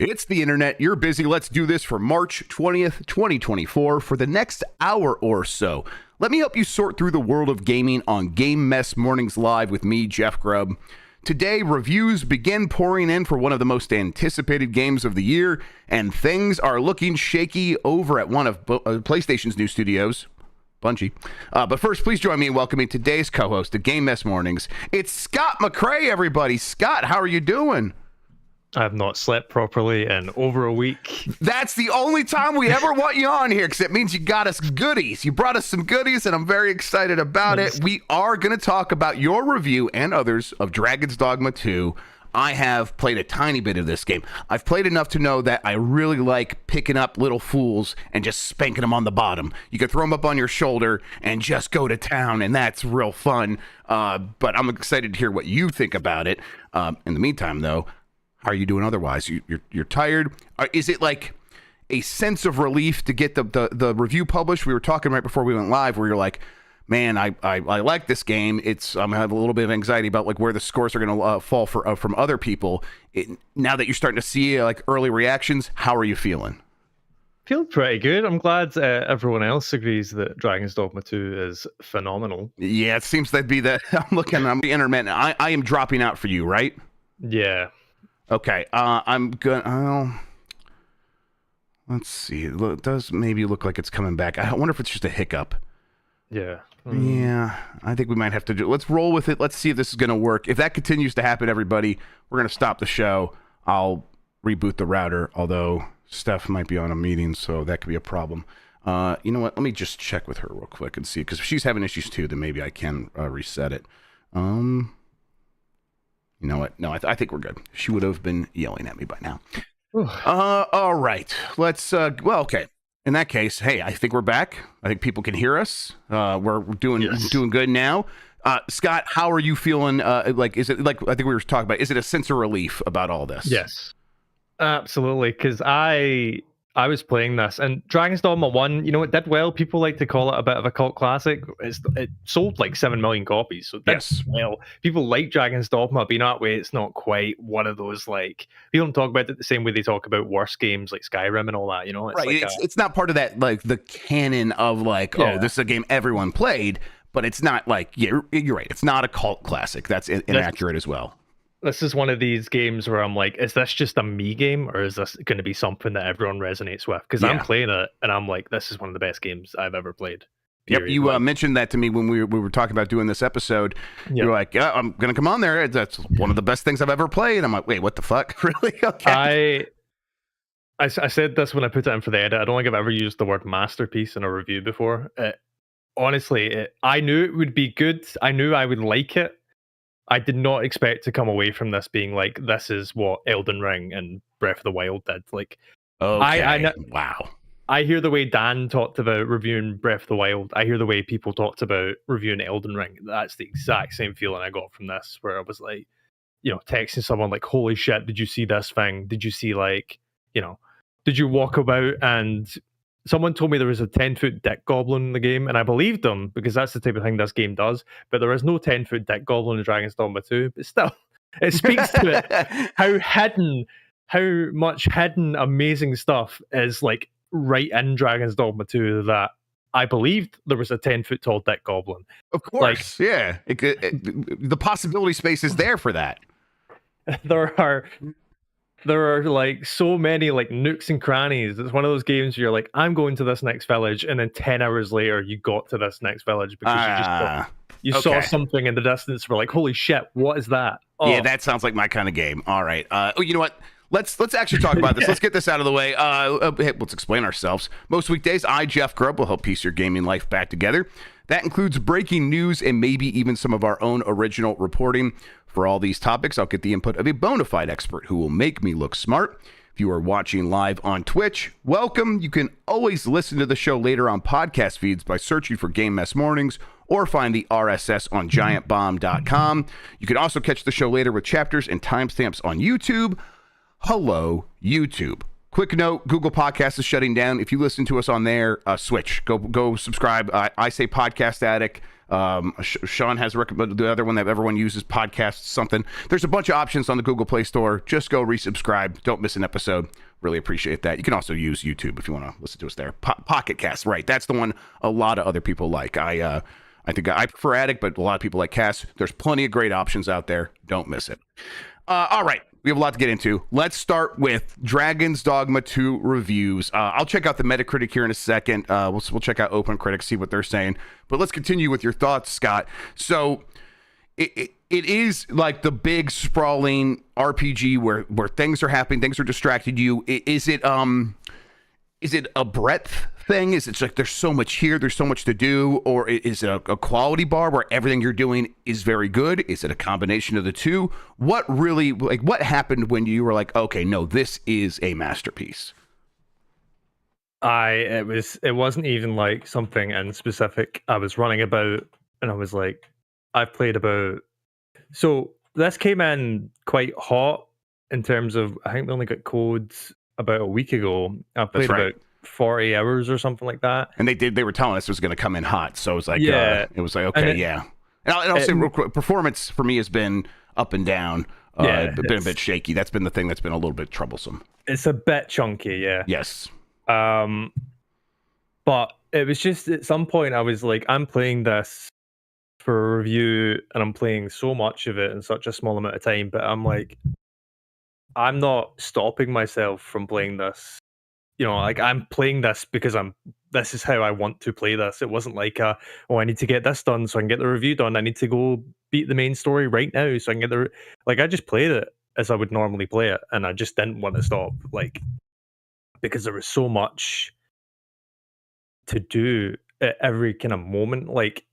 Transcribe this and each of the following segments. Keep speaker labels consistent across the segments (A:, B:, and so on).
A: It's the internet. You're busy. Let's do this for March 20th, 2024 for the next hour or so. Let me help you sort through the world of gaming on Game Mess Mornings Live with me, Jeff Grubb. Today, reviews begin pouring in for one of the most anticipated games of the year, and things are looking shaky over at one of PlayStation's new studios, Bungie. But first, please join me in welcoming today's co-host of Game Mess Mornings. It's Scott McCrae, everybody. Scott, how are you doing?
B: I have not slept properly in over a week.
A: That's the only time we ever want you on here, because it means you got us goodies. You brought us some goodies, and I'm very excited about it. We are going to talk about your review and others of Dragon's Dogma 2. I have played a tiny bit of this game. I've played enough to know that I really like picking up little fools and just spanking them on the bottom. You can throw them up on your shoulder and just go to town, and that's real fun. But I'm excited to hear what you think about it. In the meantime, though, how are you doing otherwise? You're tired? Is it like a sense of relief to get the review published? We were talking right before we went live where you're like, man, I like this game. I'm having a little bit of anxiety about like where the scores are going to fall from other people. Now that you're starting to see like early reactions, how are you feeling?
B: Feel pretty good. I'm glad everyone else agrees that Dragon's Dogma 2 is phenomenal.
A: Yeah, it seems that'd be that. I'm looking on the internet. I am dropping out for you, right?
B: Yeah. Okay,
A: I'm gonna. Let's see. It does maybe look like it's coming back. I wonder if it's just a hiccup.
B: Yeah.
A: Yeah, I think we might have to do. Let's roll with it. Let's see if this is gonna work. If that continues to happen, everybody, we're gonna stop the show. I'll reboot the router. Although Steph might be on a meeting, so that could be a problem. You know what? Let me just check with her real quick and see, because if she's having issues too, then maybe I can reset it. You know what? No, I think we're good. She would have been yelling at me by now. All right. Let's, okay. In that case, hey, I think we're back. I think people can hear us. We're doing good now. Scott, how are you feeling? Like, is it like, I think we were talking about, is it a sense of relief about all this?
B: Yes, absolutely. Because I was playing this, and Dragon's Dogma 1, you know, it did well. People like to call it a bit of a cult classic. It sold like 7 million copies, so that's well. People like Dragon's Dogma, but in that way, it's not quite one of those, like, people don't talk about it the same way they talk about worse games like Skyrim and all that, you know? It's
A: right,
B: like
A: it's not part of that, like, the canon of, like, oh, this is a game everyone played, but it's not like, you're right, it's not a cult classic. That's inaccurate as well.
B: This is one of these games where I'm like, is this just a me game, or is this going to be something that everyone resonates with? Because I'm playing it, and I'm like, this is one of the best games I've ever played.
A: Yep, you mentioned that to me when we were talking about doing this episode. Yep. You're like, yeah, I'm going to come on there. That's one of the best things I've ever played. I'm like, wait, what the fuck? Really? Okay.
B: I said this when I put it in for the edit. I don't think I've ever used the word masterpiece in a review before. Honestly, I knew it would be good. I knew I would like it. I did not expect to come away from this being like, this is what Elden Ring and Breath of the Wild did. Like,
A: okay. Wow.
B: I hear the way Dan talked about reviewing Breath of the Wild. I hear the way people talked about reviewing Elden Ring. That's the exact same feeling I got from this, where I was like, you know, texting someone like, holy shit, did you see this thing? Did you see, like, you know, did you walk about and someone told me there was a 10-foot dick goblin in the game, and I believed them because that's the type of thing this game does. But there is no 10-foot dick goblin in Dragon's Dogma 2. But still, it speaks to it how much hidden amazing stuff is like right in Dragon's Dogma 2 that I believed there was a 10-foot tall dick goblin.
A: Of course, like, yeah. The possibility space is there for that. There are like so many like nooks and crannies. It's one of those games where you're like, I'm going to this next village, and then 10 hours later you got to this next village because you saw something in the distance. We're like, holy shit, what is that? Oh. Yeah, that sounds like my kind of game. All right. You know what? Let's actually talk about this. Let's get this out of the way. Hey, let's explain ourselves. Most weekdays, I, Jeff Grubb, will help piece your gaming life back together. That includes breaking news and maybe even some of our own original reporting. For all these topics, I'll get the input of a bona fide expert who will make me look smart. If you are watching live on Twitch, welcome. You can always listen to the show later on podcast feeds by searching for Game Mess Mornings or find the RSS on giantbomb.com. You can also catch the show later with chapters and timestamps on YouTube. Hello, YouTube. Quick note, Google Podcasts is shutting down. If you listen to us on there, switch. Go subscribe. I say Podcast Addict.
C: Sean has recommended the other one that everyone uses, podcast something. There's a bunch of options on the Google Play Store. Just go resubscribe. Don't miss an episode. Really appreciate that. You can also use YouTube if you want to listen to us there. Pocket Cast, right? That's the one a lot of other people like. I think I prefer Addict, but a lot of people like Cast. There's plenty of great options out there. Don't miss it. All right. We have a lot to get into. Let's start with Dragon's Dogma 2 reviews. I'll check out the Metacritic here in a second. We'll check out OpenCritic, see what they're saying. But let's continue with your thoughts, Scott. So it is like the big sprawling RPG where things are happening, things are distracting you. Is it a breadth thing? Is it like there's so much here, there's so much to do, or is it a quality bar where everything you're doing is very good? Is it a combination of the two? What really, like, what happened when you were like, okay, no, this is a masterpiece?
B: It wasn't even like something in specific. I was running about and I was like, I've played about, so this came in quite hot in terms of, I think we only got codes about a week ago. I played about 40 hours or something like that.
C: And they were telling us it was going to come in hot. So it was like, okay, yeah. And I'll say real quick, performance for me has been up and down. Been a bit shaky. That's been the thing that's been a little bit troublesome.
B: It's a bit chunky, yeah.
C: Yes.
B: But it was just at some point I was like, I'm playing this for a review and I'm playing so much of it in such a small amount of time, but I'm like, I'm not stopping myself from playing this. You know, like I'm playing this because this is how I want to play this. It wasn't like, I need to get this done so I can get the review done. I need to go beat the main story right now so I can get I just played it as I would normally play it, and I just didn't want to stop, like, because there was so much to do at every kind of moment. Like,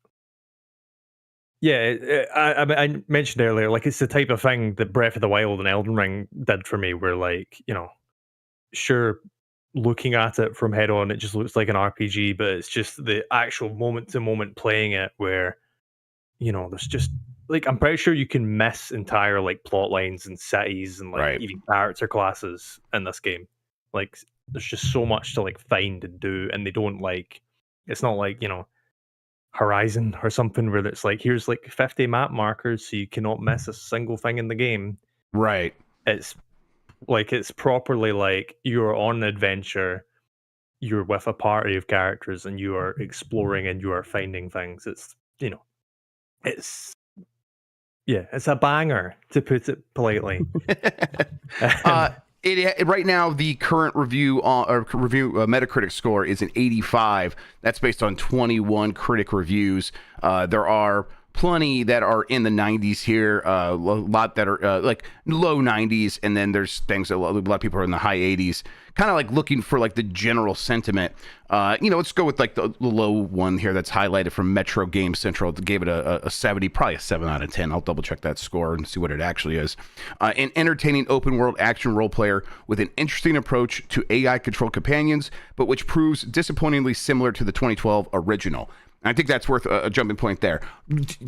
B: yeah, I mentioned earlier, like, it's the type of thing that Breath of the Wild and Elden Ring did for me, where, like, you know, sure, looking at it from head on, it just looks like an RPG, but it's just the actual moment to moment playing it where, you know, there's just, like, I'm pretty sure you can miss entire, like, plot lines and cities and, like, even character classes in this game. Like, there's just so much to, like, find and do, and they don't, like, it's not like, you know, Horizon or something where it's like, here's like 50 map markers so you cannot miss a single thing in the game.
C: Right.
B: It's like, it's properly like you're on an adventure, you're with a party of characters and you are exploring and you are finding things. It's, you know, it's a banger, to put it politely.
C: Right now, the current review Metacritic score is an 85. That's based on 21 critic reviews. There are plenty that are in the 90s here, a lot that are like low 90s, and then there's things that a lot of people are in the high 80s, kind of like looking for like the general sentiment. Let's go with like the low one here that's highlighted from Metro Game Central. It gave it a 70, probably a 7 out of 10. I'll double check that score and see what it actually is. An entertaining open world action role player with an interesting approach to AI controlled companions, but which proves disappointingly similar to the 2012 original. I think that's worth a jumping point there.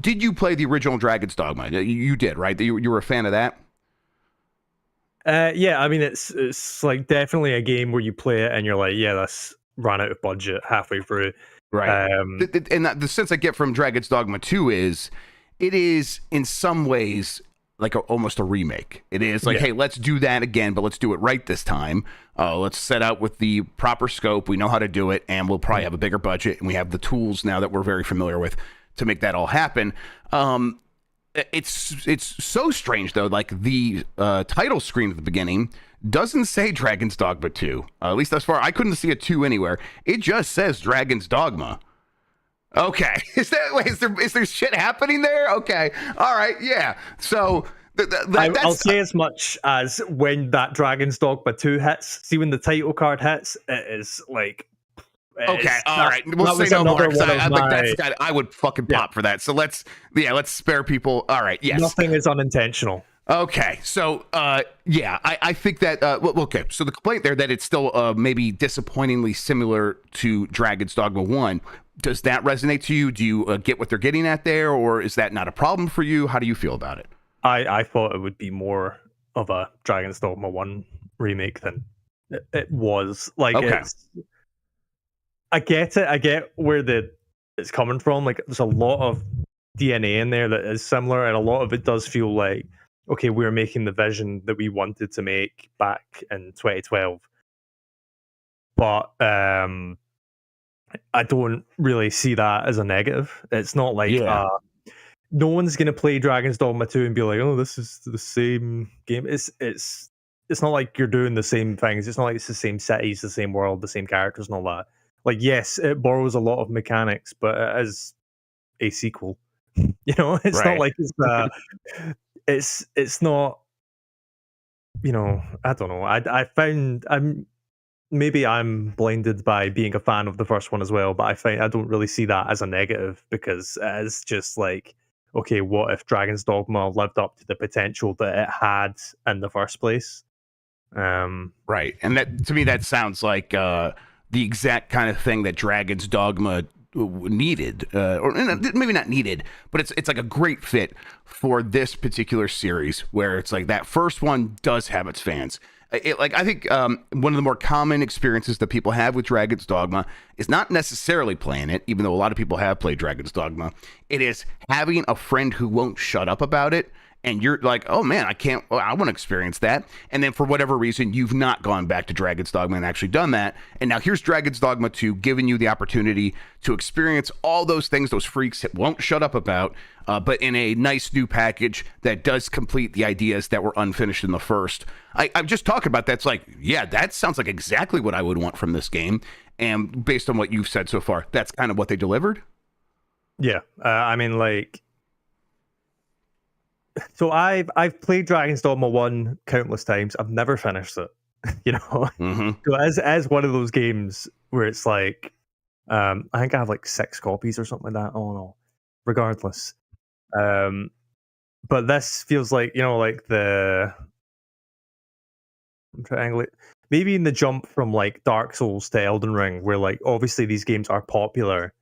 C: Did you play the original Dragon's Dogma? You did, right? You were a fan of that?
B: Yeah, I mean, it's like definitely a game where you play it and you're like, yeah, this ran out of budget halfway through.
C: Right. And the sense I get from Dragon's Dogma 2 is, it is in some ways like almost a remake. It is like, hey, let's do that again, but let's do it right this time. Let's set out with the proper scope. We know how to do it, and we'll probably have a bigger budget, and we have the tools now that we're very familiar with to make that all happen. It's so strange, though. Like, the title screen at the beginning doesn't say Dragon's Dogma 2. At least thus far, I couldn't see a 2 anywhere. It just says Dragon's Dogma. Okay. Is there shit happening there? Okay. All right. Yeah. So
B: I'll say as much as when that Dragon's Dogma 2 hits, see when the title card hits, it is like,
C: okay, all right. We'll say no more. I would fucking pop for that. So let's spare people. All right, yes.
B: Nothing is unintentional.
C: Okay, so I think that okay. So the complaint there that it's still maybe disappointingly similar to Dragon's Dogma 1. Does that resonate to you? Do you get what they're getting at there, or is that not a problem for you? How do you feel about it?
B: I thought it would be more of a Dragon's Dogma 1 remake than it was. Like, okay. I get it. I get where the it's coming from. Like, there's a lot of DNA in there that is similar, and a lot of it does feel like, okay, we're making the vision that we wanted to make back in 2012. But I don't really see that as a negative. It's not like no one's going to play Dragon's Dogma 2 and be like, oh, this is the same game. It's not like you're doing the same things. It's not like it's the same cities, the same world, the same characters and all that. Like, yes, it borrows a lot of mechanics, but it is a sequel. You know, it's not like it's not, you know, I don't know. I found maybe I'm blinded by being a fan of the first one as well, but I don't really see that as a negative, because it's just like, okay, what if Dragon's Dogma lived up to the potential that it had in the first place?
C: Right. And that, to me, that sounds like the exact kind of thing that Dragon's Dogma needed, or maybe not needed, but it's like a great fit for this particular series, where it's like that first one does have its fans. I think one of the more common experiences that people have with Dragon's Dogma is not necessarily playing it, even though a lot of people have played Dragon's Dogma. It is having a friend who won't shut up about it, and you're like, oh man, I want to experience that. And then for whatever reason, you've not gone back to Dragon's Dogma and actually done that. And now here's Dragon's Dogma 2 giving you the opportunity to experience all those things those freaks won't shut up about, but in a nice new package that does complete the ideas that were unfinished in the first. I'm just talking about that. It's like, yeah, that sounds like exactly what I would want from this game. And based on what you've said so far, that's kind of what they delivered.
B: Yeah. I mean, like, so I've played Dragon's Dogma 1 countless times. I've never finished it. You know, so as one of those games where it's like, I think I have like 6 copies or something like that. Oh no, regardless. But this feels like, you know, like I'm trying maybe in the jump from like Dark Souls to Elden Ring, where like obviously these games are popular,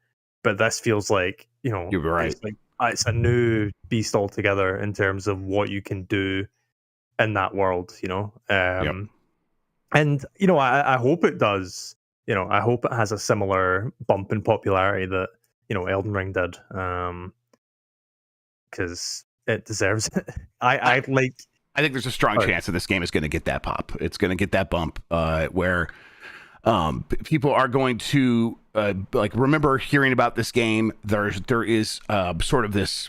B: but this feels like, you know,
C: you're right.
B: It's a new beast altogether in terms of what you can do in that world, you know. And you know, I hope it does. You know, I hope it has a similar bump in popularity that, you know, Elden Ring did, because it deserves it. I
C: think there's a strong chance that this game is going to get that pop. It's going to get that bump where people are going to like remember hearing about this game. There is sort of this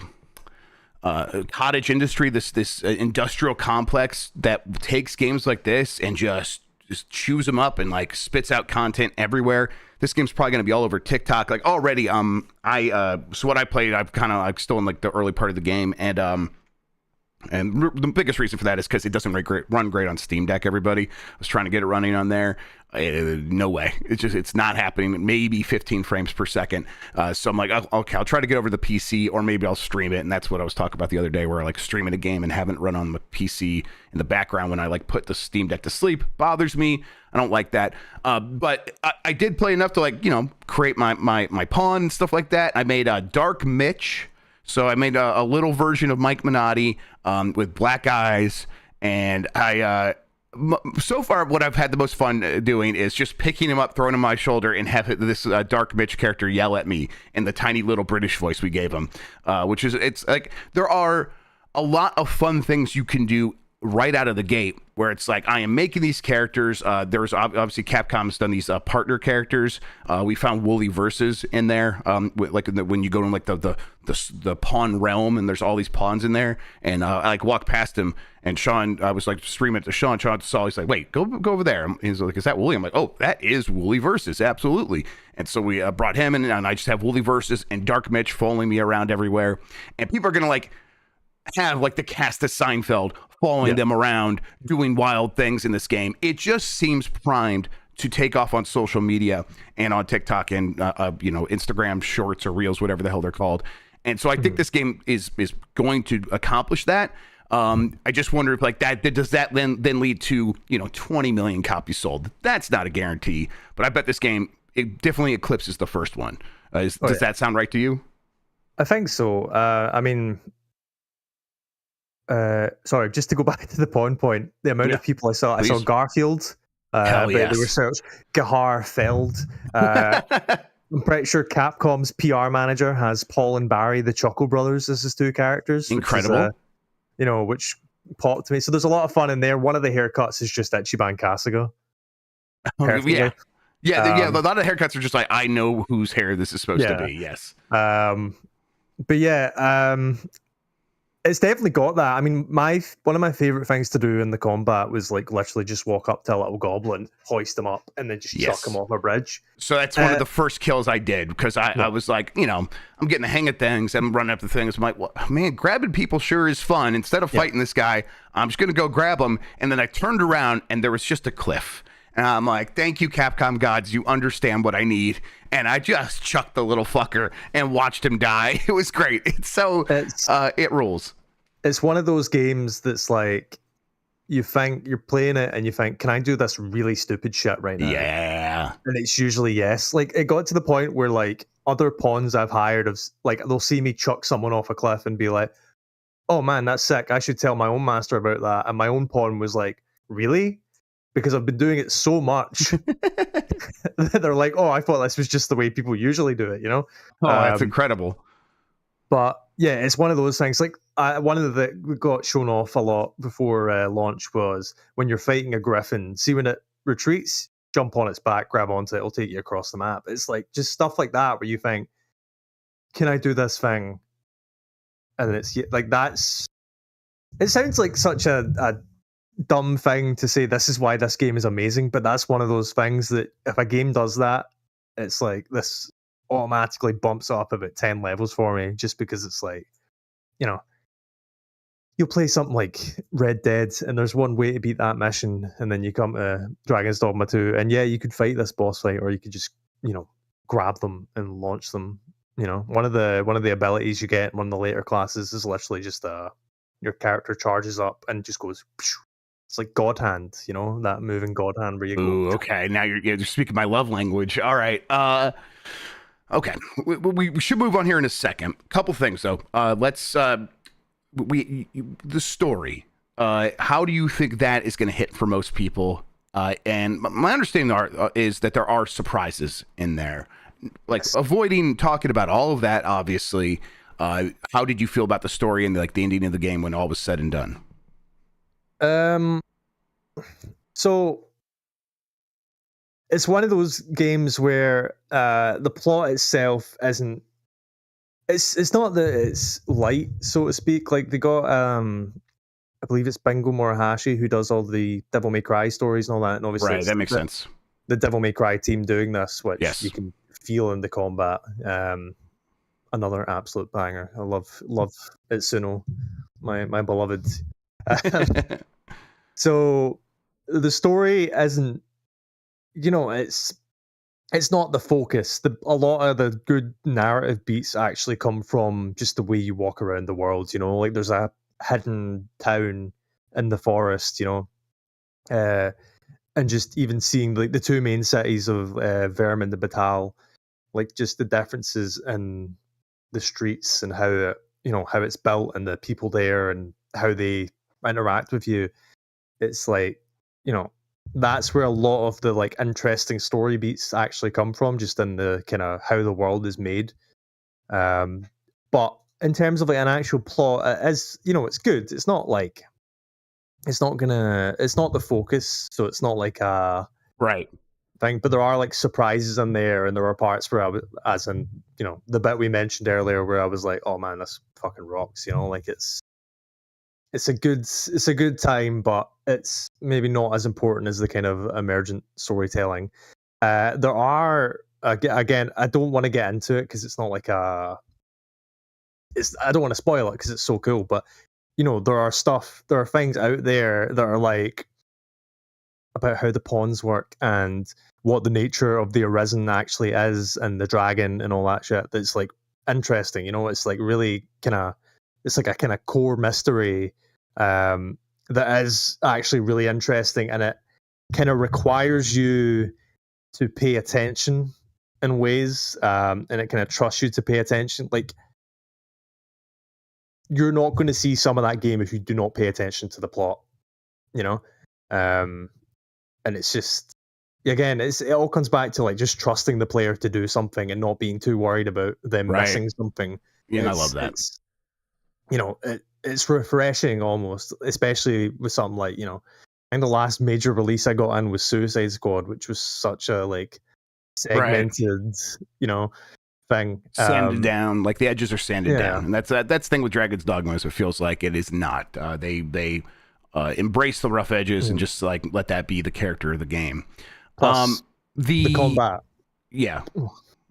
C: cottage industry, this industrial complex that takes games like this and just chews them up and like spits out content everywhere. This game's probably going to be all over TikTok. Like already, so what I played, I'm still in like the early part of the game, and the biggest reason for that is because it doesn't run great on Steam Deck. Everybody, I was trying to get it running on there. No way. It's not happening. Maybe 15 frames per second. So I'm like, okay, I'll try to get over to the PC, or maybe I'll stream it. And that's what I was talking about the other day, where I like streaming a game and having it run on the PC in the background when I like put the Steam Deck to sleep bothers me. I don't like that. But I did play enough to like, you know, create my pawn and stuff like that. I made Dark Mitch. So I made a little version of Mike Minotti with black eyes, and so far what I've had the most fun doing is just picking him up, throwing him on my shoulder, and have this Dark Mitch character yell at me in the tiny little British voice we gave him, which is, it's like there are a lot of fun things you can do right out of the gate, where it's like, I am making these characters. There's obviously Capcom's done these partner characters. We found Woolly Versus in there, when you go in like the pawn realm, and there's all these pawns in there, and I like walked past him, and Sean, I was like streaming it to Sean saw, he's like, wait, go over there. He's like, is that Woolly? I'm like, oh, that is Woolly Versus, absolutely. And so we brought him in, and I just have Woolly Versus and Dark Mitch following me around everywhere, and people are gonna like have like the cast of Seinfeld following them around, doing wild things in this game. It just seems primed to take off on social media and on TikTok and you know, Instagram shorts or reels, whatever the hell they're called. And so I think this game is going to accomplish that. I just wonder if like that does that then lead to, you know, 20 million copies sold. That's not a guarantee, but I bet this game, it definitely eclipses the first one. Does that sound right to you?
B: I think so. I mean, sorry, just to go back to the pawn point, the amount of people I saw Garfield, but they were searched Garfield. I'm pretty sure Capcom's PR manager has Paul and Barry, the Chuckle Brothers, as his two characters.
C: Incredible.
B: Which popped to me. So there's a lot of fun in there. One of the haircuts is just Ichiban Kasuga.
C: Yeah. Yeah, a lot of haircuts are just like, I know whose hair this is supposed to be. Yes.
B: But yeah, it's definitely got that. I mean, one of my favorite things to do in the combat was like literally just walk up to a little goblin, hoist him up, and then just chuck him off a bridge.
C: So that's one of the first kills I did, because I was like, I'm getting the hang of things. I'm running up the things. I'm like, well, man, grabbing people sure is fun. Instead of fighting this guy, I'm just going to go grab him. And then I turned around and there was just a cliff. And I'm like, thank you, Capcom gods. You understand what I need. And I just chucked the little fucker and watched him die. It was great. It rules.
B: It's one of those games that's like, you think you're playing it and you think, can I do this really stupid shit right now?
C: Yeah.
B: And it's usually yes. Like, it got to the point where like other pawns I've hired of like, they'll see me chuck someone off a cliff and be like, oh man, that's sick. I should tell my own master about that. And my own pawn was like, really? Because I've been doing it so much. They're like, oh, I thought this was just the way people usually do it,
C: Oh, that's incredible.
B: But yeah, it's one of those things. Like, one of the we got shown off a lot before launch was when you're fighting a griffin. See, when it retreats, jump on its back, grab onto it, it'll take you across the map. It's like just stuff like that where you think, can I do this thing? And it's like, it sounds like such a dumb thing to say, this is why this game is amazing, but that's one of those things that if a game does that, it's like this automatically bumps up about 10 levels for me, just because it's like, you'll play something like Red Dead and there's one way to beat that mission, and then you come to Dragon's Dogma 2 and you could fight this boss fight, or you could just grab them and launch them. One of the abilities you get in one of the later classes is literally just your character charges up and just goes. It's like God Hand, that moving God Hand where you
C: go. Okay, now you're speaking my love language. All right. Okay, we should move on here in a second. Couple things though. Let's the story. How do you think that is going to hit for most people? And my understanding is that there are surprises in there. Like, avoiding talking about all of that, obviously. How did you feel about the story and the ending of the game when all was said and done?
B: So it's one of those games where the plot itself isn't. It's not that it's light, so to speak. Like, they got I believe it's Bingo Morihashi who does all the Devil May Cry stories and all that, and obviously
C: right, that makes sense.
B: The Devil May Cry team doing this, which you can feel in the combat. Another absolute banger. I love Itsuno, my beloved. So the story isn't, it's not the focus. A lot of the good narrative beats actually come from just the way you walk around the world. Like there's a hidden town in the forest. And just even seeing like the two main cities of Verm and the Batal, like just the differences in the streets and how how it's built and the people there and how they interact with you. It's like, that's where a lot of the like interesting story beats actually come from, just in the kind of how the world is made. But in terms of like an actual plot, it's good. It's not like, it's not the focus, so it's not like a
C: right
B: thing, but there are like surprises in there, and there are parts where as in, the bit we mentioned earlier where I was like, oh man, this fucking rocks, like it's a good time, but it's maybe not as important as the kind of emergent storytelling. There are, again, I don't want to get into it because it's not like I don't want to spoil it because it's so cool, but there are things out there that are like about how the pawns work and what the nature of the Arisen actually is, and the dragon and all that shit. That's like interesting. It's like really it's like a kind of core mystery that is actually really interesting, and it kind of requires you to pay attention in ways, and it kind of trusts you to pay attention. Like, you're not going to see some of that game if you do not pay attention to the plot, and it's just, again, it all comes back to like just trusting the player to do something and not being too worried about them missing something.
C: Yeah, I love that.
B: It's, it's refreshing almost, especially with something like, and the last major release I got in was Suicide Squad, which was such a like segmented, thing.
C: Sanded down, like the edges are sanded down, and that's the thing with Dragon's Dogma. Is it feels like it is not. They embrace the rough edges and just like let that be the character of the game.
B: Plus, the combat.
C: Yeah.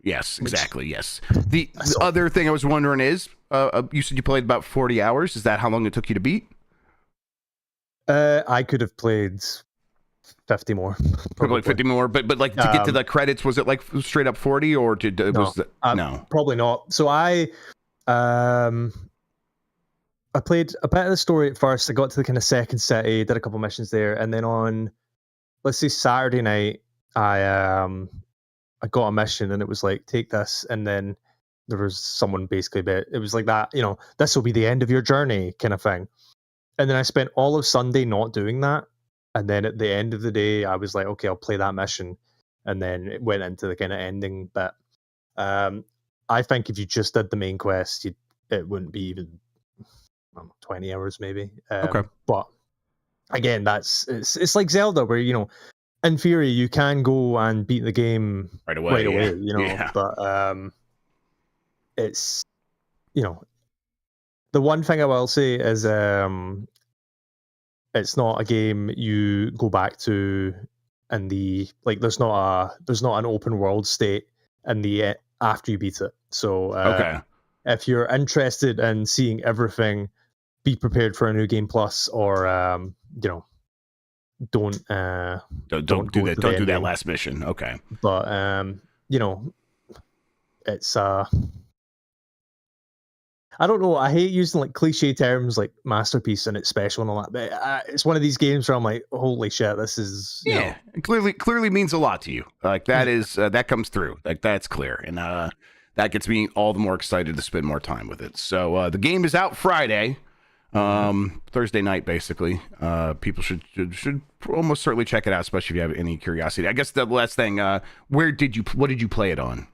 C: Yes, exactly. Yes. The other thing I was wondering is, you said you played about 40 hours. Is that how long it took you to beat?
B: I could have played 50 more.
C: Probably 50 more, but like to get to the credits, was it like straight up 40 or no?
B: Probably not. So I played a bit of the story at first. I got to the kind of second city, did a couple missions there, and then on, let's say Saturday night, I got a mission and it was like, take this, and then there was someone basically it was like that, this will be the end of your journey kind of thing. And then I spent all of Sunday not doing that. And then at the end of the day, I was like, okay, I'll play that mission. And then it went into the kind of ending bit. I think if you just did the main quest, it wouldn't be even 20 hours maybe.
C: Okay.
B: But again, it's like Zelda where, in theory, you can go and beat the game right away, but it's, the one thing I will say is it's not a game you go back to in the, like, there's not an open world state in the after you beat it. So if you're interested in seeing everything, be prepared for a new game plus, or don't do
C: that last mission. Okay.
B: But it's I don't know, I hate using like cliche terms like masterpiece and it's special and all that, but it's one of these games where I'm like, holy shit, this is
C: it clearly means a lot to you. Like that is that comes through. Like that's clear. And that gets me all the more excited to spend more time with it. So the game is out Friday. Thursday night, basically. People should almost certainly check it out, especially if you have any curiosity. I guess the last thing, what did you play it on?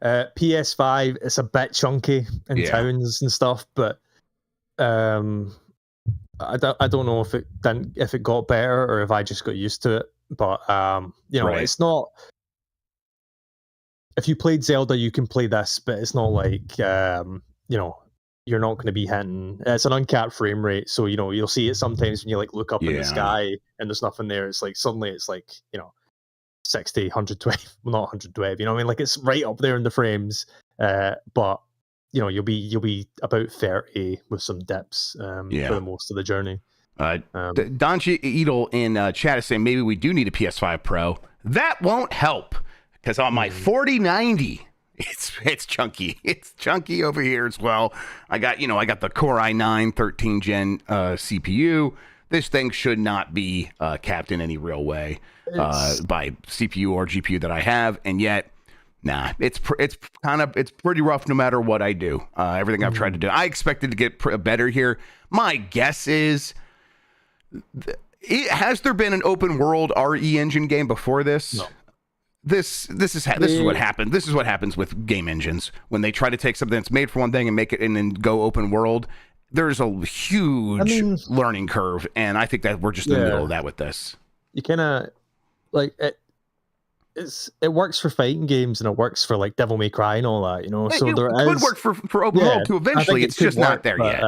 B: PS5. It's a bit chunky in towns and stuff, but I don't know if it got better or if I just got used to it. But it's not. If you played Zelda, you can play this, but it's not like you're not going to be hitting. It's an uncapped frame rate, so you'll see it sometimes when you like look up in the sky and there's nothing there. It's like suddenly it's like 60, 120, well, not 112. I mean, like it's right up there in the frames. But you'll be about 30 with some dips for the most of the journey.
C: Donji Edel in chat is saying maybe we do need a PS5 Pro. That won't help because on my 4090. It's chunky. It's chunky over here as well. I got the Core i9 13 gen CPU. This thing should not be capped in any real way by CPU or GPU that I have, and yet, it's pretty rough no matter what I do. Everything I've tried to do, I expected to get better here. My guess is, has there been an open world RE engine game before this? No. This is what happened. This is what happens with game engines when they try to take something that's made for one thing and make it and then go open world. There's a huge learning curve, and I think that we're just in the middle of that with this.
B: You kind of like it. It works for fighting games and it works for like Devil May Cry and all that, So it
C: could work for open world too. Eventually, it's just not there yet.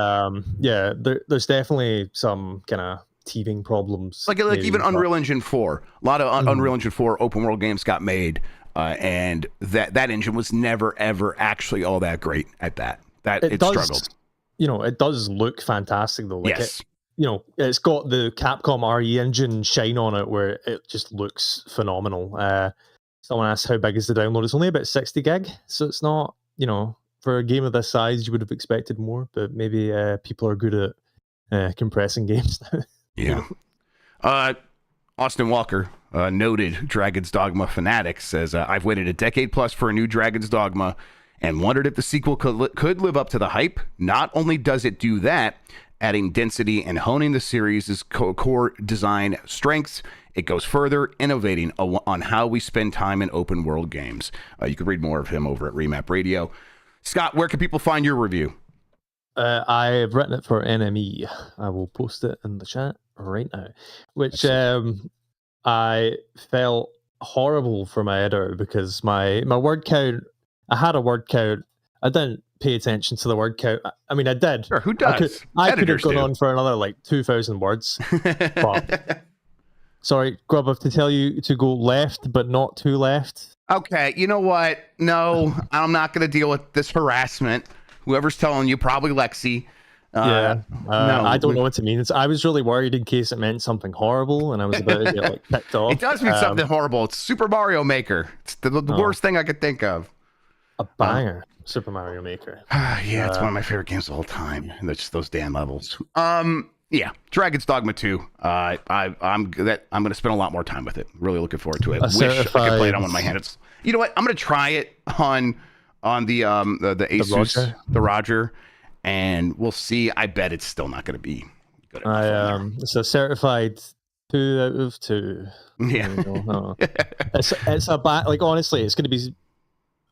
B: There's definitely some kind of teething problems,
C: like even Unreal Engine 4. A lot of Unreal Engine 4 open world games got made, and that engine was never ever actually all that great at that. It struggled.
B: It does look fantastic though. Like
C: yes.
B: It's got the Capcom RE engine shine on it where it just looks phenomenal. Someone asked how big is the download. It's only about 60 gig, so it's not, for a game of this size you would have expected more, but maybe people are good at compressing games now.
C: Yeah. Austin Walker, noted Dragon's Dogma fanatic, says, I've waited a decade plus for a new Dragon's Dogma and wondered if the sequel could live up to the hype. Not only does it do that, adding density and honing the series' core design strengths. It goes further, innovating on how we spend time in open world games. You can read more of him over at Remap Radio. Scott, where can people find your review?
B: I've written it for NME. I will post it in the chat right now. Which I felt horrible for my editor because my word count, I had a word count. I didn't pay attention to the word count. I mean, I did.
C: Sure, who does?
B: I could have gone on for another like 2,000 words. But, sorry, Grubb, I have to tell you to go left, but not too left.
C: Okay, you know what? No, I'm not going to deal with this harassment. Whoever's telling you, probably Lexi.
B: No, I don't know what it means. I was really worried in case it meant something horrible, and I was about to get like picked off.
C: It does mean something horrible. It's Super Mario Maker. It's the worst thing I could think of.
B: A banger, Super Mario Maker.
C: Yeah, it's one of my favorite games of the whole time. And just those damn levels. Yeah, Dragon's Dogma 2. I'm going to spend a lot more time with it. Really looking forward to it. Wish I could play it on one of my hands. You know what? I'm going to try it on the Asus, the Roger, and we'll see. I bet it's still not going to be good enough.
B: It's a certified 2 out of 2.
C: Yeah,
B: it's a bad. Like honestly, it's going to be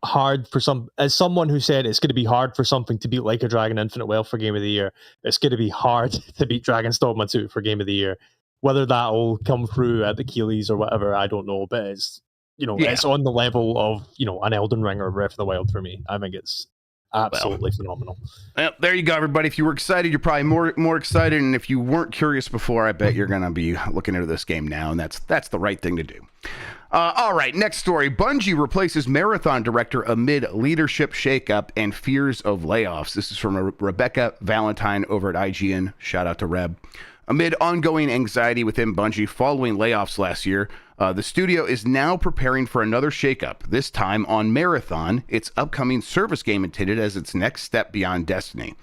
B: hard for as someone who said it's going to be hard for something to beat Like a Dragon Infinite Wealth for Game of the Year. It's going to be hard to beat Dragon's Dogma 2 for Game of the Year. Whether that will come through at the Keeleys or whatever, I don't know. But it's it's on the level of an Elden Ring or Breath of the Wild for me. I think it's absolutely phenomenal.
C: Well, there you go, everybody. If you were excited, you're probably more excited, and if you weren't curious before, I bet you're going to be looking into this game now, and that's the right thing to do. All right, next story. Bungie replaces Marathon director amid leadership shakeup and fears of layoffs. This is from Rebecca Valentine over at IGN. Shout out to Reb. Amid ongoing anxiety within Bungie following layoffs last year, the studio is now preparing for another shakeup, this time on Marathon, its upcoming service game intended as its next step beyond Destiny.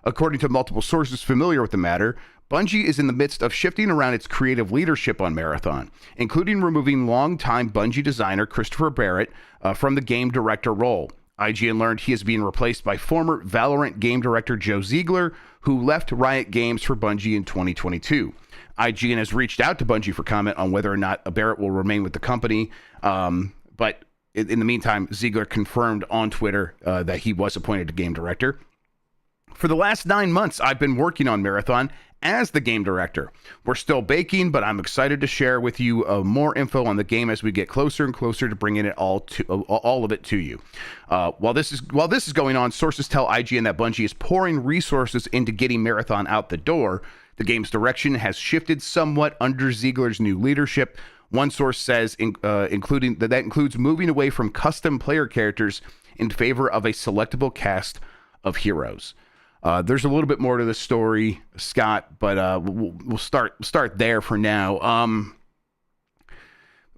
C: According to multiple sources familiar with the matter, Bungie is in the midst of shifting around its creative leadership on Marathon, including removing longtime Bungie designer Christopher Barrett from the game director role. IGN learned he is being replaced by former Valorant game director Joe Ziegler, who left Riot Games for Bungie in 2022. IGN has reached out to Bungie for comment on whether or not Barrett will remain with the company, but in the meantime, Ziegler confirmed on Twitter that he was appointed to game director. For the last 9 months, I've been working on Marathon as the game director. We're still baking, but I'm excited to share with you more info on the game as we get closer and closer to bringing it all of it to you. While this is going on, sources tell IGN that Bungie is pouring resources into getting Marathon out the door. The game's direction has shifted somewhat under Ziegler's new leadership. One source says that includes moving away from custom player characters in favor of a selectable cast of heroes. There's a little bit more to the story, Scott, but we'll start there for now.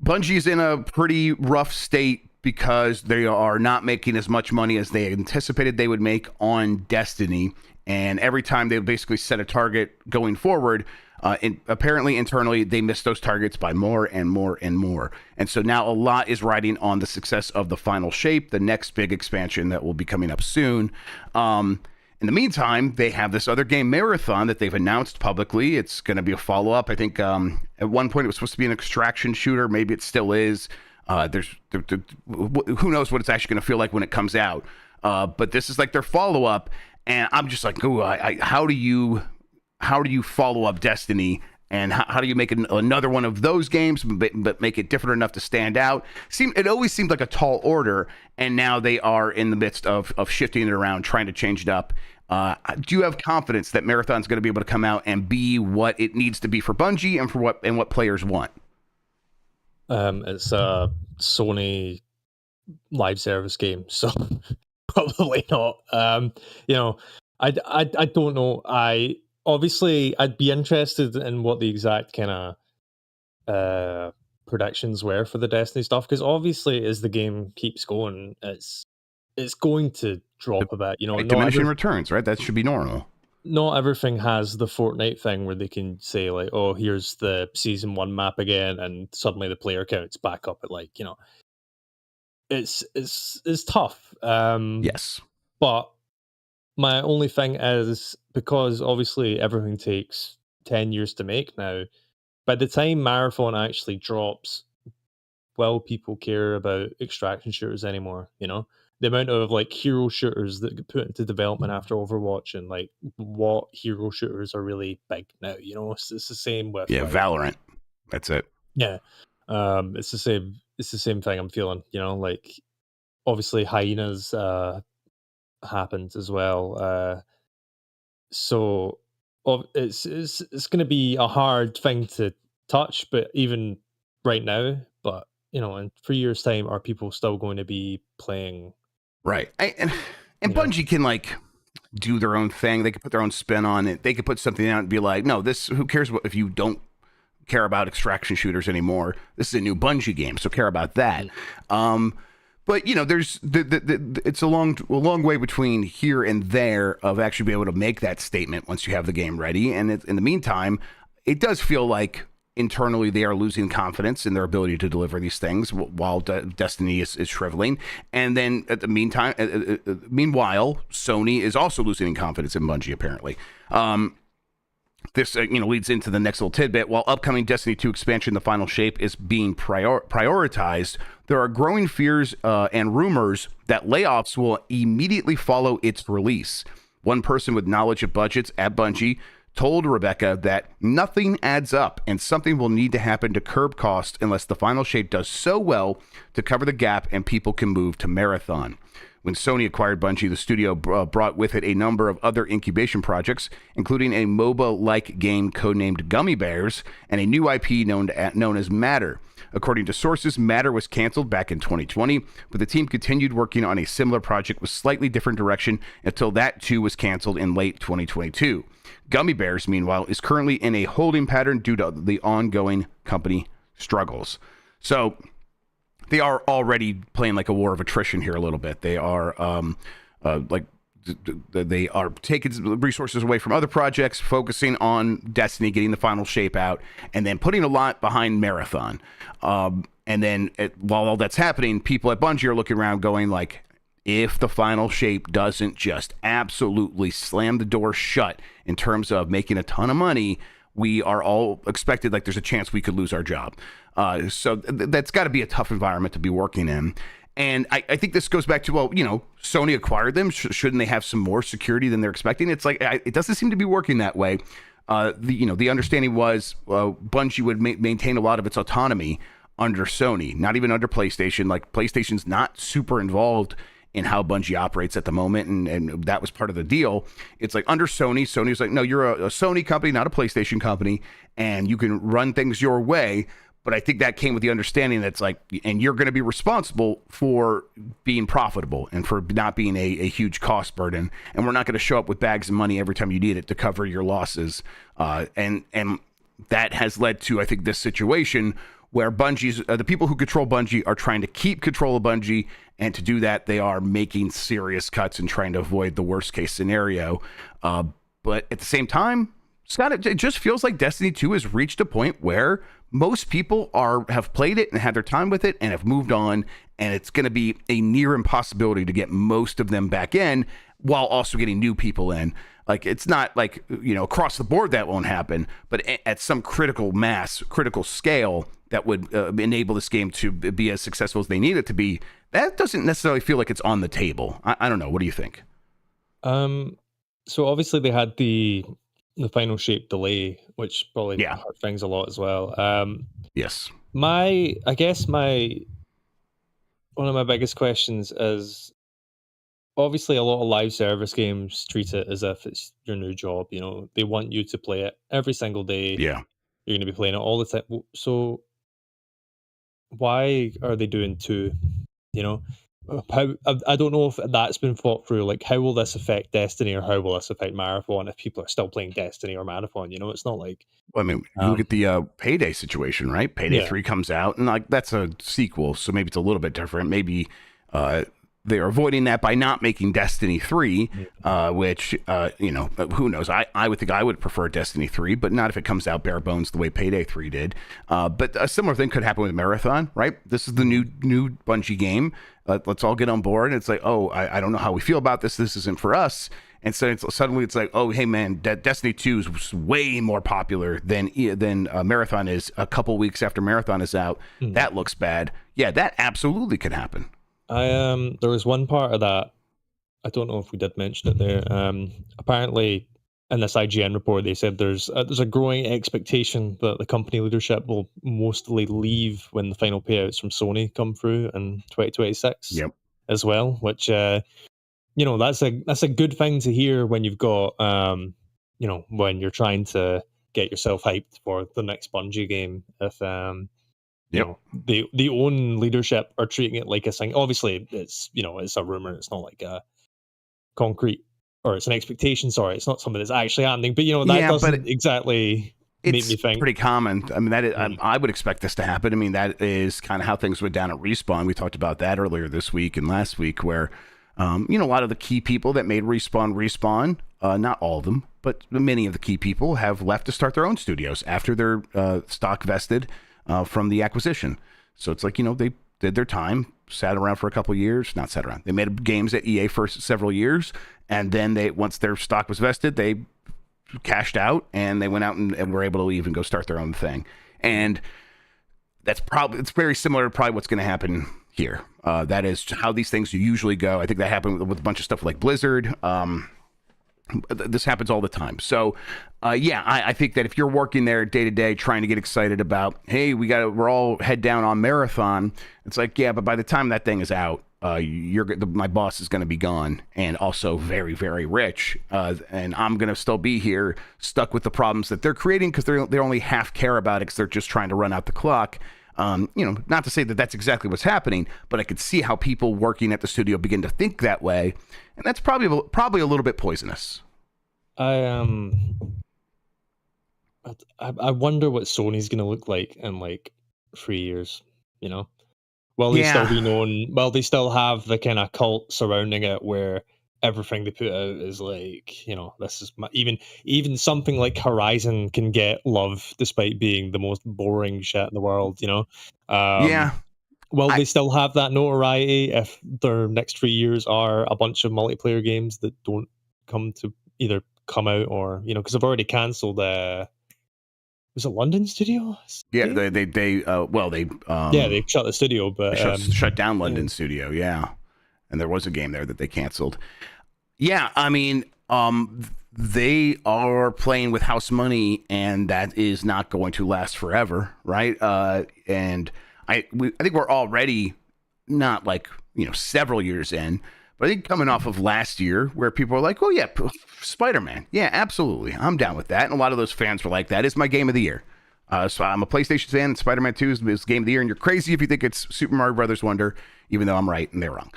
C: Bungie's in a pretty rough state because they are not making as much money as they anticipated they would make on Destiny. And every time they basically set a target going forward, apparently internally, they miss those targets by more and more and more. And so now a lot is riding on the success of the final shape, the next big expansion that will be coming up soon. In the meantime, they have this other game, Marathon, that they've announced publicly. It's going to be a follow-up. I think at one point it was supposed to be an extraction shooter. Maybe it still is. Who knows what it's actually going to feel like when it comes out. But this is like their follow-up. And I'm just like, ooh, how do you follow up Destiny? And how do you make another one of those games, but make it different enough to stand out? It always seemed like a tall order, and now they are in the midst of shifting it around, trying to change it up. Do you have confidence that Marathon's going to be able to come out and be what it needs to be for Bungie and for what players want?
B: It's a Sony live service game, so probably not. I don't know. Obviously, I'd be interested in what the exact kind of predictions were for the Destiny stuff, because obviously, as the game keeps going, it's going to drop a bit.
C: Diminishing returns, right? That should be normal.
B: Not everything has the Fortnite thing where they can say like, "Oh, here's the season 1 map again," and suddenly the player count's back up at it's tough.
C: Yes,
B: but My only thing is, because obviously everything takes 10 years to make now, by the time Marathon actually drops, will people care about extraction shooters anymore? You know, the amount of like hero shooters that get put into development after Overwatch, and like what hero shooters are really big now. You know, it's the same with like,
C: Valorant. That's it.
B: Yeah, it's the same. It's the same thing I'm feeling. You know, like obviously hyenas happened as well. So it's going to be a hard thing to touch, but even right now, but you know, in 3 years' time, are people still going to be playing?
C: Right. And Bungie can like do their own thing. They can put their own spin on it. They could put something out and be like, no, this, who cares what, if you don't care about extraction shooters anymore, this is a new Bungie game, so care about that. But you know, there's it's a long way between here and there of actually being able to make that statement once you have the game ready. And in the meantime, it does feel like internally they are losing confidence in their ability to deliver these things while Destiny is shriveling. And then at the meantime, meanwhile, Sony is also losing confidence in Bungie, apparently. This leads into the next little tidbit. While upcoming Destiny 2 expansion, The Final Shape, is being prioritized, there are growing fears and rumors that layoffs will immediately follow its release. One person with knowledge of budgets at Bungie told Rebecca that nothing adds up and something will need to happen to curb costs unless The Final Shape does so well to cover the gap and people can move to Marathon. When Sony acquired Bungie, the studio brought with it a number of other incubation projects, including a MOBA-like game codenamed Gummy Bears and a new IP known as Matter. According to sources, Matter was canceled back in 2020, but the team continued working on a similar project with slightly different direction until that too was canceled in late 2022. Gummy Bears, meanwhile, is currently in a holding pattern due to the ongoing company struggles. So they are already playing like a war of attrition here a little bit. They are they are taking resources away from other projects, focusing on Destiny, getting The Final Shape out, and then putting a lot behind Marathon. And then while all that's happening, people at Bungie are looking around going like, if The Final Shape doesn't just absolutely slam the door shut in terms of making a ton of money, we are all expected, like there's a chance we could lose our job. So that's got to be a tough environment to be working in. And I think this goes back to, well, Sony acquired them. Shouldn't they have some more security than they're expecting? It's like, it doesn't seem to be working that way. The understanding was Bungie would maintain a lot of its autonomy under Sony, not even under PlayStation. Like PlayStation's not super involved in how Bungie operates at the moment, and that was part of the deal. It's like under Sony's like, no, you're a Sony company, not a PlayStation company, and you can run things your way. But I think that came with the understanding that's like, and you're going to be responsible for being profitable and for not being a huge cost burden. And we're not going to show up with bags of money every time you need it to cover your losses. And that has led to, I think, this situation where Bungie's the people who control Bungie are trying to keep control of Bungie, and to do that, they are making serious cuts and trying to avoid the worst case scenario. But at the same time, Scott, it just feels like Destiny 2 has reached a point where most people have played it and had their time with it and have moved on, and it's going to be a near impossibility to get most of them back in while also getting new people in. Like, it's not like, across the board that won't happen, but at some critical mass, critical scale that would enable this game to be as successful as they need it to be, that doesn't necessarily feel like it's on the table. I don't know. What do you think?
B: So obviously they had the Final Shape delay, which probably hurt things a lot as well.
C: Yes.
B: One of my biggest questions is, obviously a lot of live service games treat it as if it's your new job. They want you to play it every single day.
C: Yeah.
B: You're going to be playing it all the time. So why are they doing 2? How, I don't know if that's been thought through. Like, how will this affect Destiny, or how will this affect Marathon if people are still playing Destiny or Marathon? It's not like...
C: Well, I mean, you look at the Payday situation, right? Payday 3 comes out, and like that's a sequel, so maybe it's a little bit different. Maybe They are avoiding that by not making Destiny 3, which, who knows? I would think I would prefer Destiny 3, but not if it comes out bare bones the way Payday 3 did. But a similar thing could happen with Marathon, right? This is the new Bungie game. Let's all get on board. And it's like, oh, I don't know how we feel about this. This isn't for us. And so suddenly it's like, oh, hey, man, Destiny 2 is way more popular than Marathon is a couple weeks after Marathon is out. That looks bad. Yeah, that absolutely could happen.
B: There was one part of that, I don't know if we did mention it there. Apparently, in this IGN report, they said there's a growing expectation that the company leadership will mostly leave when the final payouts from Sony come through in 2026 as well, which, that's a good thing to hear when you've got, when you're trying to get yourself hyped for the next Bungie game. If, the own leadership are treating it like a thing. Obviously, it's it's a rumor. It's not like a concrete, or it's an expectation. Sorry, it's not something that's actually happening. But that doesn't exactly make me think.
C: Pretty common. I mean, I would expect this to happen. I mean, that is kind of how things went down at Respawn. We talked about that earlier this week and last week, where a lot of the key people that made Respawn, not all of them, but many of the key people have left to start their own studios after their stock vested from the acquisition. So it's like, they did their time, sat around for a couple of years, not sat around. They made games at EA for several years, and then once their stock was vested, they cashed out and they went out and were able to leave and go start their own thing. And it's very similar to probably what's going to happen here. That is how these things usually go. I think that happened with a bunch of stuff like Blizzard. This happens all the time. So, I think that if you're working there day to day trying to get excited about, hey, we're all head down on Marathon. It's like, yeah, but by the time that thing is out, my boss is going to be gone and also very, very rich. And I'm going to still be here stuck with the problems that they're creating because they only half care about it because they're just trying to run out the clock. Not to say that that's exactly what's happening, but I could see how people working at the studio begin to think that way. And that's probably a little bit poisonous.
B: I wonder what Sony's going to look like in like 3 years, Will they still be known? Well, they still have the kind of cult surrounding it where everything they put out is like, this is even something like Horizon can get love despite being the most boring shit in the world, Will they still have that notoriety if their next 3 years are a bunch of multiplayer games that don't either come out or, because they've already cancelled was it London studio?
C: Yeah, they
B: shut the studio, but
C: shut down London studio, yeah. And there was a game there that they canceled. Yeah, I mean, they are playing with house money, and that is not going to last forever, right? And I think we're already not like several years in, but I think coming off of last year where people were like, oh yeah, Spider-Man, yeah, absolutely, I'm down with that, and a lot of those fans were like, that is my game of the year. So I'm a PlayStation fan, and Spider-Man 2 is game of the year, and you're crazy if you think it's Super Mario Brothers Wonder, even though I'm right and they're wrong.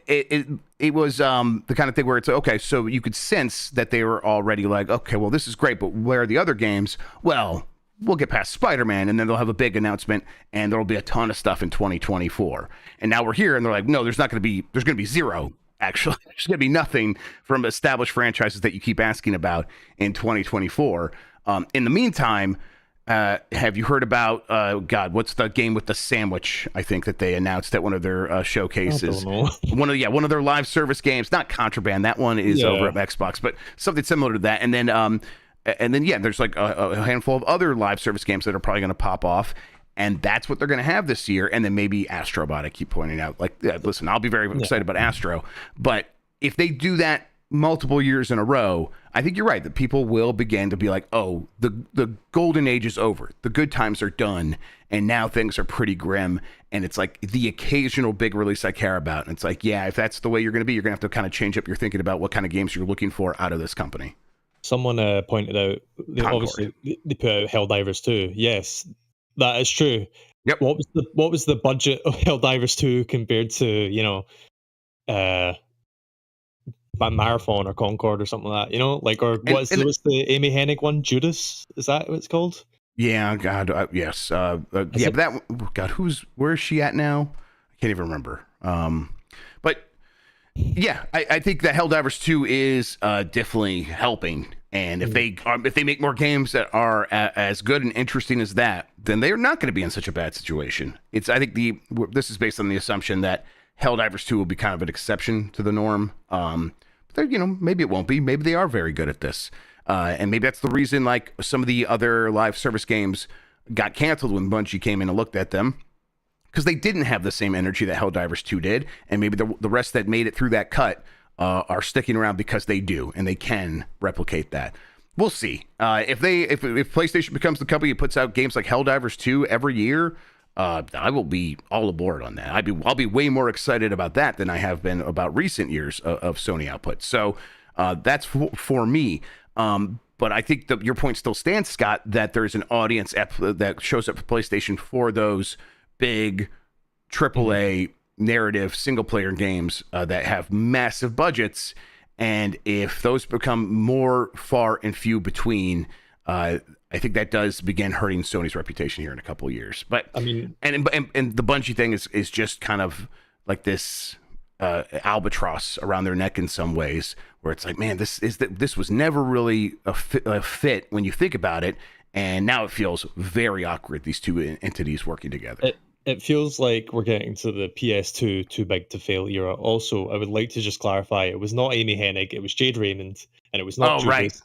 C: It was the kind of thing where it's okay, so you could sense that they were already like, okay, well, this is great, but where are the other games? Well, we'll get past Spider-Man, and then they'll have a big announcement, and there'll be a ton of stuff in 2024. And now we're here, and they're like, no, there's going to be zero. Actually, there's going to be nothing from established franchises that you keep asking about in 2024. In the meantime, have you heard about, what's the game with the sandwich? I think that they announced at one of their showcases.
B: I don't know.
C: one of their live service games, not Contraband. That one is over at Xbox, but something similar to that. And then, there's like a handful of other live service games that are probably going to pop off. And that's what they're going to have this year. And then maybe Astrobot, I keep pointing out. Like, listen, I'll be very excited about Astro. But if they do that multiple years in a row, I think you're right that people will begin to be like, oh, the golden age is over. The good times are done. And now things are pretty grim. And it's like the occasional big release I care about. And it's like, yeah, if that's the way you're going to be, you're going to have to kind of change up your thinking about what kind of games you're looking for out of this company.
B: Someone pointed out, obviously, they put out Helldivers 2. Yes, that is true.
C: Yep.
B: What was the budget of Helldivers 2 compared to, Marathon or Concord or something like that, what's the Amy Hennig one? Judas? Is that what it's called?
C: Yeah, God, yes. But where is she at now? I can't even remember. Yeah, I think that Helldivers 2 is definitely helping. And if they make more games that are as good and interesting as that, then they are not going to be in such a bad situation. I think this is based on the assumption that Helldivers 2 will be kind of an exception to the norm. But maybe it won't be. Maybe they are very good at this. And maybe that's the reason like some of the other live service games got canceled when Bungie came in and looked at them, because they didn't have the same energy that Helldivers 2 did. And maybe the rest that made it through that cut are sticking around because they do, and they can replicate that. We'll see. If PlayStation becomes the company that puts out games like Helldivers 2 every year, I will be all aboard on that. I'll be way more excited about that than I have been about recent years of Sony output. So that's for me. But I think your point still stands, Scott, that there's an audience that shows up for PlayStation for those big AAA narrative single-player games that have massive budgets. And if those become more far and few between, I think that does begin hurting Sony's reputation here in a couple of years. But I mean, and the Bungie thing is just kind of like this albatross around their neck in some ways, where it's like, man, this was never really a fit when you think about it, and now it feels very awkward, these two entities working together.
B: It feels like we're getting to the PS2 too big to fail era. Also, I would like to just clarify, it was not Amy Hennig, it was Jade Raymond, and it was not Judas.
C: Right.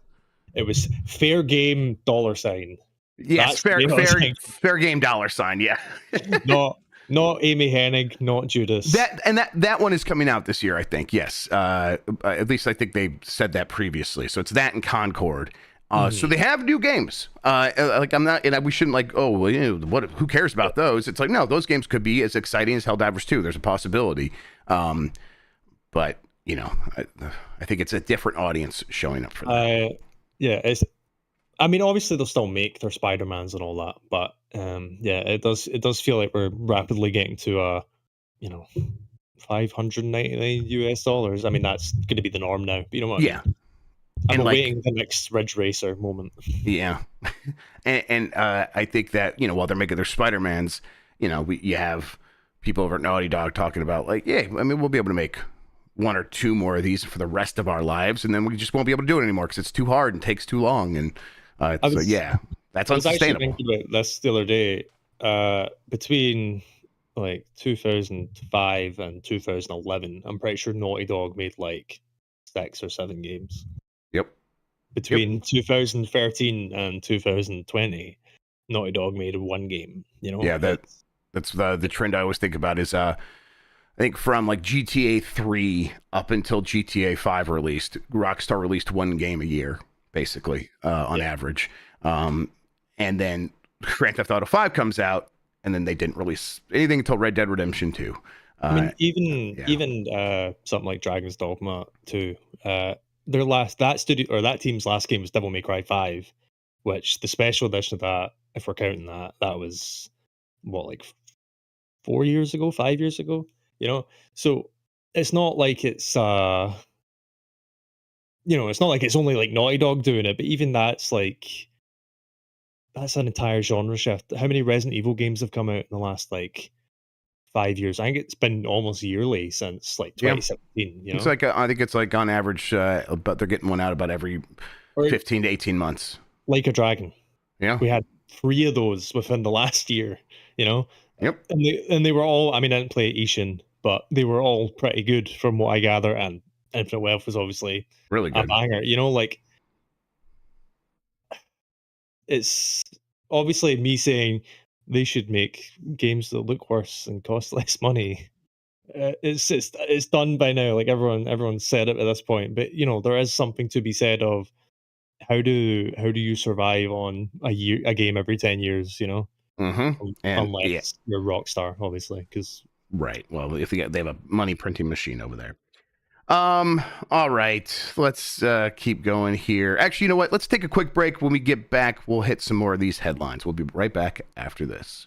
B: It was fair game $.
C: Yes, fair game $. Yeah.
B: Not Amy Hennig, not Judas.
C: That one is coming out this year, I think. Yes, at least I think they said that previously. So it's that and Concord. So they have new games. Like I'm not, and we shouldn't like, oh, well, who cares about those? It's like, no, those games could be as exciting as Helldivers 2. There's a possibility. But I think it's a different audience showing up for that.
B: Yeah, I mean, obviously they'll still make their Spider-Mans and all that, but it does feel like we're rapidly getting to $599. I mean, that's going to be the norm now. But you know what?
C: Yeah.
B: I'm awaiting the next Ridge Racer moment.
C: Yeah. and I think that, while they're making their Spider-Mans, you have people over at Naughty Dog talking about like, yeah, I mean, we'll be able to make one or two more of these for the rest of our lives, and then we just won't be able to do it anymore because it's too hard and takes too long. And that's unsustainable. I was actually
B: thinking about this the other day. Between like 2005 and 2011, I'm pretty sure Naughty Dog made like 6 or 7 games.
C: Yep.
B: Between 2013 and 2020, Naughty Dog made 1 game.
C: Yeah, that's the trend I always think about is I think from like GTA 3 up until GTA 5 released, Rockstar released 1 game a year, basically, on average. And then Grand Theft Auto 5 comes out, and then they didn't release anything until Red Dead Redemption 2.
B: I mean, even something like Dragon's Dogma 2, that team's last game was Devil May Cry 5, which the special edition of that, if we're counting that was what, like 4 years ago, 5 years ago, So it's not like it's it's not like it's only like Naughty Dog doing it, but even that's an entire genre shift. How many Resident Evil games have come out in the last like 5 years? I think it's been almost yearly since like 2017.
C: It's like I think it's like on average, but they're getting one out about every 15 to 18 months.
B: Like a Dragon.
C: Yeah,
B: we had 3 of those within the last year.
C: Yep.
B: And they were all. I mean, I didn't play Ishin, but they were all pretty good from what I gather. And Infinite Wealth was obviously
C: really good.
B: A banger. Like it's obviously me saying they should make games that look worse and cost less money. It's done by now. Like everyone's said it at this point. But there is something to be said of how do you survive on a game every 10 years? Unless you're Rockstar, obviously, because
C: right. Well, if they have a money printing machine over there. All right, let's keep going here. Actually, you know what? Let's take a quick break. When we get back, we'll hit some more of these headlines. We'll be right back after this.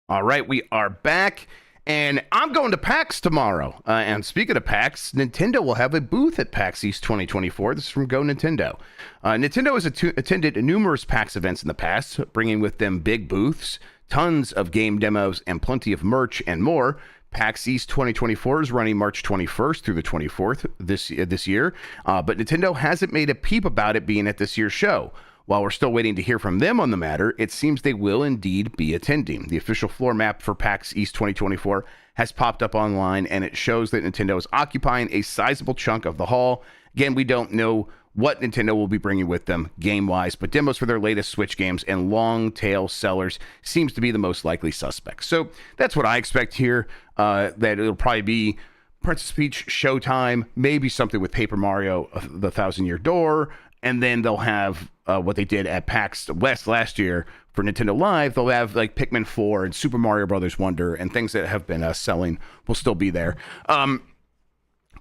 C: All right, we are back. And I'm going to PAX tomorrow. And speaking of PAX, Nintendo will have a booth at PAX East 2024. This is from Go Nintendo. Nintendo has attended numerous PAX events in the past, bringing with them big booths, tons of game demos, and plenty of merch and more. PAX East 2024 is running March 21st through the 24th this year, but Nintendo hasn't made a peep about it being at this year's show. While we're still waiting to hear from them on the matter, it seems they will indeed be attending. The official floor map for PAX East 2024 has popped up online, and it shows that Nintendo is occupying a sizable chunk of the hall. Again, we don't know what Nintendo will be bringing with them game-wise, but demos for their latest Switch games and long-tail sellers seems to be the most likely suspect. So that's what I expect here, that it'll probably be Princess Peach Showtime, maybe something with Paper Mario, The Thousand Year Door, and then they'll have what they did at PAX West last year for Nintendo Live. They'll have like Pikmin 4 and Super Mario Brothers Wonder, and things that have been selling will still be there.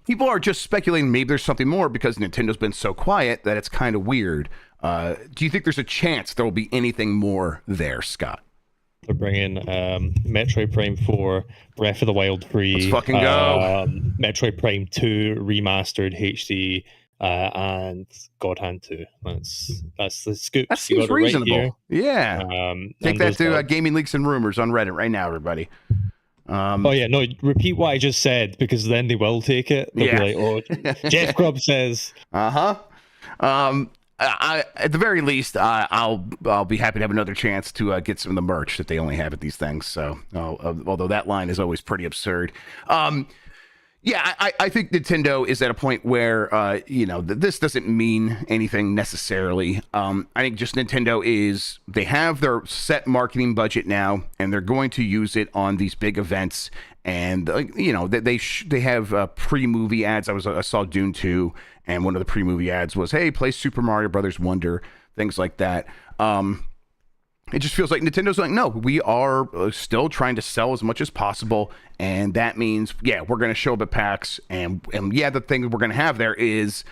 C: People are just speculating maybe there's something more because Nintendo's been so quiet that it's kind of weird. Do you think there's a chance there will be anything more there, Scott?
B: They're bringing Metroid Prime 4, Breath of the Wild 3.
C: Let's fucking go.
B: Metroid Prime 2 remastered HD, and God Hand 2. That's the scoop.
C: That seems reasonable. Right, yeah. Take that to Gaming Leaks and Rumors on Reddit right now, everybody.
B: Repeat what I just said, because then they will take it. They'll be like, oh, Jeff Grubb says.
C: At the very least, I'll be happy to have another chance to get some of the merch that they only have at these things. So, although that line is always pretty absurd. I think Nintendo is at a point where, this doesn't mean anything necessarily. I think just Nintendo they have their set marketing budget now, and they're going to use it on these big events. And, they have pre-movie ads. I saw Dune 2, and one of the pre-movie ads was, hey, play Super Mario Brothers Wonder, things like that. It just feels like Nintendo's like, no, we are still trying to sell as much as possible. And that means, we're going to show up at PAX. And the thing we're going to have there is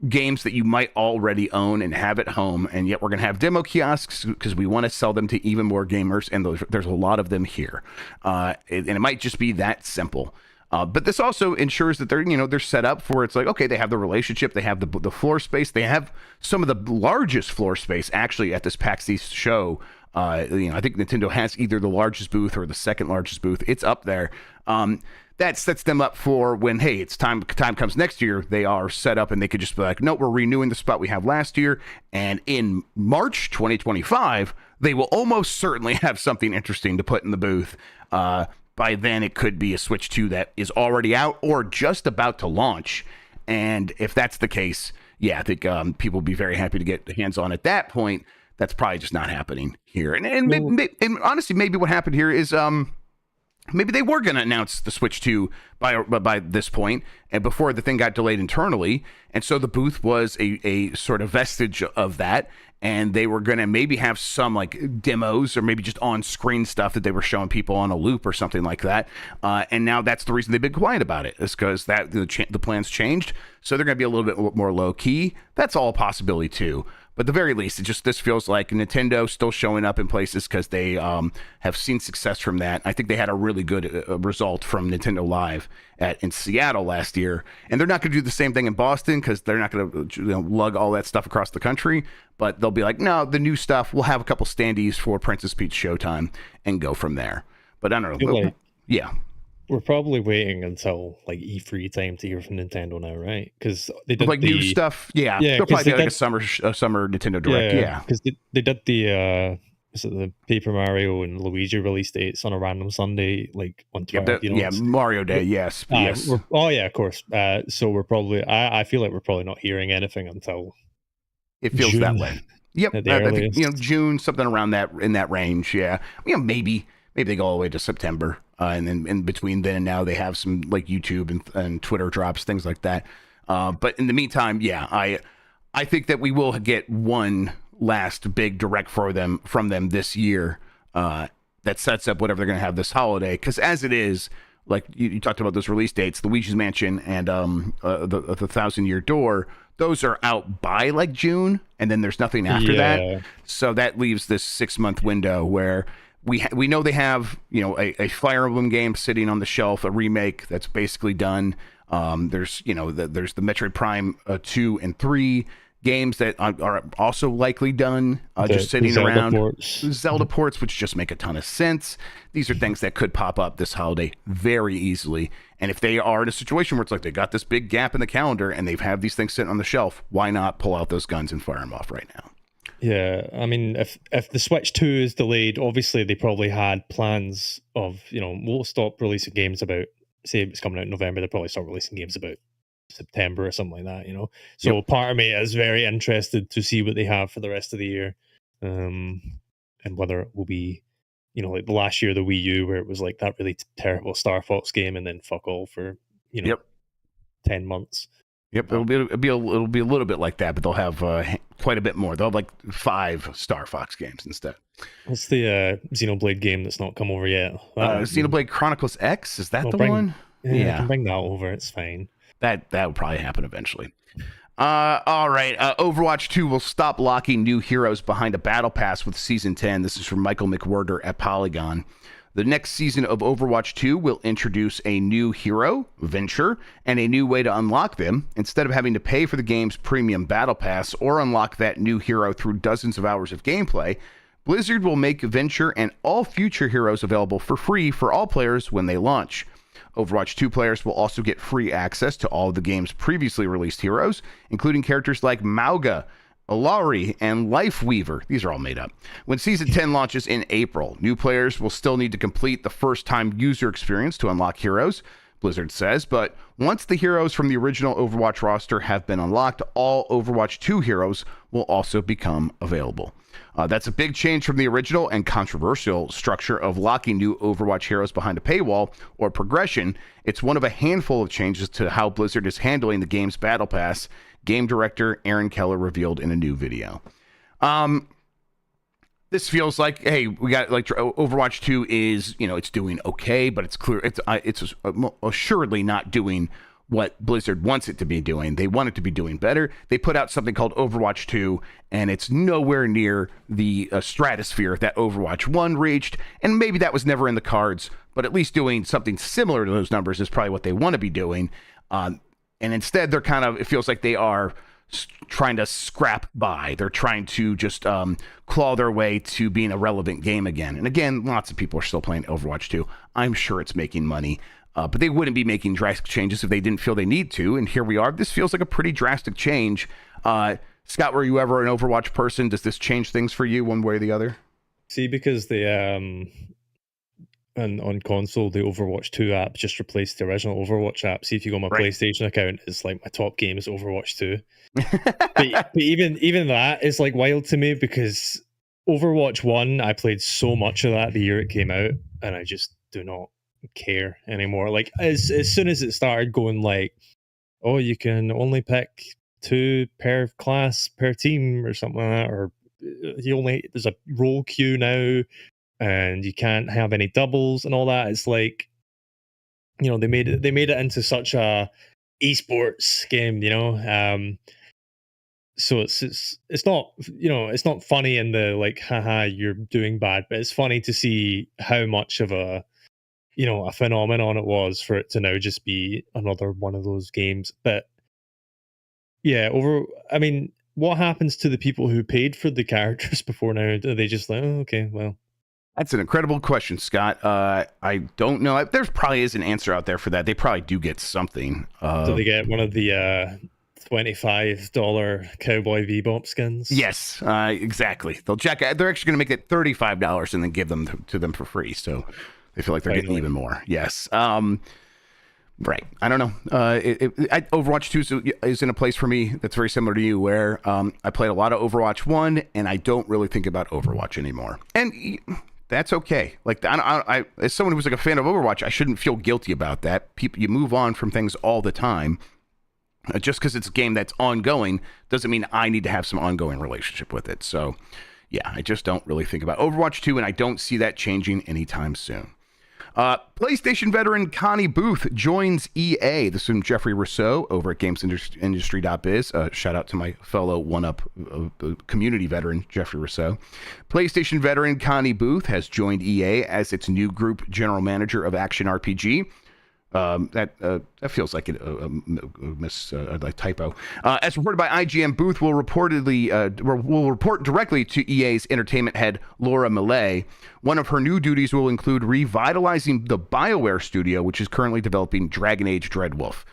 C: games that you might already own and have at home. And yet we're going to have demo kiosks because we want to sell them to even more gamers. And there's a lot of them here. And it might just be that simple. But this also ensures that they're set up for, it's like, okay, they have the relationship, they have the floor space, they have some of the largest floor space actually at this PAX East show. I think Nintendo has either the largest booth or the second largest booth. It's up there. That sets them up for when, hey, time comes next year, they are set up and they could just be like, no, we're renewing the spot we have last year. And in March 2025, they will almost certainly have something interesting to put in the booth. By then, it could be a Switch 2 that is already out or just about to launch. And if that's the case, I think people will be very happy to get hands on at that point. That's probably just not happening here. And honestly, maybe what happened here is maybe they were going to announce the Switch 2 by this point, and before the thing got delayed internally. And so the booth was a sort of vestige of that. And they were going to maybe have some like demos or maybe just on-screen stuff that they were showing people on a loop or something like that. And now that's the reason they've been quiet about it, is because the plans changed. So they're going to be a little bit more low-key. That's all a possibility too. But at the very least, this feels like Nintendo still showing up in places because they have seen success from that. I think they had a really good result from Nintendo Live in Seattle last year. And they're not going to do the same thing in Boston because they're not going to lug all that stuff across the country. But they'll be like, no, the new stuff, we'll have a couple standees for Princess Peach Showtime and go from there. But I don't know.
B: We're probably waiting until like E3 time to hear from Nintendo now, right? Because they did
C: like new stuff. They'll probably do like a summer Nintendo Direct.
B: Because they did the Paper Mario and Luigi release dates on a random Sunday, like on Twitter.
C: Mario Day. Yes.
B: Of course. So we're probably. I feel like we're probably not hearing anything until.
C: It feels
B: June,
C: that way. Yep. I think, June, something around that, in that range. Yeah. Maybe they go all the way to September. And then in between then and now, they have some like YouTube and Twitter drops, things like that. But in the meantime, I think that we will get one last big direct from them this year that sets up whatever they're going to have this holiday. Because as it is, like you talked about those release dates, Luigi's Mansion and the Thousand Year Door, those are out by like June, and then there's nothing after that. So that leaves this 6-month window where we know they have, you know, a Fire Emblem game sitting on the shelf, a remake that's basically done. There's, you know, there's the Metroid Prime 2 and 3 games that are also likely done, just sitting around. Zelda ports, which just make a ton of sense. These are things that could pop up this holiday very easily. And if they are in a situation where it's like they got this big gap in the calendar and they've had these things sitting on the shelf, why not pull out those guns and fire them off right now?
B: Yeah, I mean, if the Switch 2 is delayed, obviously they probably had plans of, you know, we'll stop releasing games about, say it's coming out in November, they'll probably start releasing games about September or something like that, you know. So part of me is very interested to see what they have for the rest of the year, and whether it will be, you know, like the last year of the Wii U where it was like that really terrible Star Fox game and then fuck all for, you know, 10 months.
C: It'll be a little bit like that, but they'll have quite a bit more. They'll have like 5 Star Fox games instead.
B: What's the Xenoblade game that's not come over yet?
C: Xenoblade Chronicles X, is that one?
B: Yeah, I can bring that over. It's fine.
C: That will probably happen eventually. All right. Overwatch 2 will stop locking new heroes behind a battle pass with Season 10. This is from Michael McWhirter at Polygon. The next season of Overwatch 2 will introduce a new hero, Venture, and a new way to unlock them. Instead of having to pay for the game's premium battle pass or unlock that new hero through dozens of hours of gameplay, Blizzard will make Venture and all future heroes available for free for all players when they launch. Overwatch 2 players will also get free access to all of the game's previously released heroes, including characters like Mauga, Alari, and Lifeweaver. These are all made up. When Season 10 launches in April, new players will still need to complete the first-time user experience to unlock heroes, Blizzard says, but once the heroes from the original Overwatch roster have been unlocked, all Overwatch 2 heroes will also become available. That's a big change from the original and controversial structure of locking new Overwatch heroes behind a paywall or progression. It's one of a handful of changes to how Blizzard is handling the game's battle pass, game director Aaron Keller revealed in a new video. This feels like, hey, we got like Overwatch 2 is, you know, it's doing okay, but it's clear it's assuredly not doing what Blizzard wants it to be doing. They want it to be doing better. They put out something called Overwatch 2, and it's nowhere near the stratosphere that Overwatch 1 reached, and maybe that was never in the cards, but at least doing something similar to those numbers is probably what they want to be doing. And instead, they're kind of, it feels like they are trying to scrap by. They're trying to just claw their way to being a relevant game again. And again, lots of people are still playing Overwatch 2. I'm sure it's making money. But they wouldn't be making drastic changes if they didn't feel they need to. And here we are. This feels like a pretty drastic change. Scott, were you ever an Overwatch person? Does this change things for you one way or the other?
B: See, because the on console, the Overwatch 2 app just replaced the original Overwatch app. See, if you go on my PlayStation account, it's like my top game is Overwatch 2. but even that is like wild to me because Overwatch 1, I played so much of that the year it came out, and I just do not care anymore. Like as soon as it started going like, oh, you can only pick 2 per class per team or something like that, or there's a role queue now and you can't have any doubles and all that. It's like, you know, they made it into such a esports game, you know. So it's not, you know, it's not funny in the like, haha, you're doing bad, but it's funny to see how much of a, you know, a phenomenon it was for it to now just be another one of those games. But yeah, I mean, what happens to the people who paid for the characters before now? Are they just like, oh, okay, well?
C: That's an incredible question, Scott. I don't know. There probably is an answer out there for that. They probably do get something.
B: Do they get one of the $25 Cowboy Bebop skins?
C: Yes, exactly. They're actually going to make it $35 and then give them to them for free. So they feel like they're getting even more. Yes. Right. I don't know. Overwatch 2 is in a place for me that's very similar to you, where I played a lot of Overwatch 1, and I don't really think about Overwatch anymore. And that's okay. Like, I as someone who's like a fan of Overwatch, I shouldn't feel guilty about that. You move on from things all the time. Just because it's a game that's ongoing doesn't mean I need to have some ongoing relationship with it. So, yeah, I just don't really think about Overwatch 2, and I don't see that changing anytime soon. PlayStation veteran Connie Booth joins EA. This is from Jeffrey Rousseau over at GamesIndustry.biz. Shout out to my fellow one-up community veteran, Jeffrey Rousseau. PlayStation veteran Connie Booth has joined EA as its new group general manager of action RPG. That feels like a typo. As reported by IGN, Booth will report directly to EA's entertainment head Laura Millay. One of her new duties will include revitalizing the BioWare studio, which is currently developing Dragon Age Dreadwolf.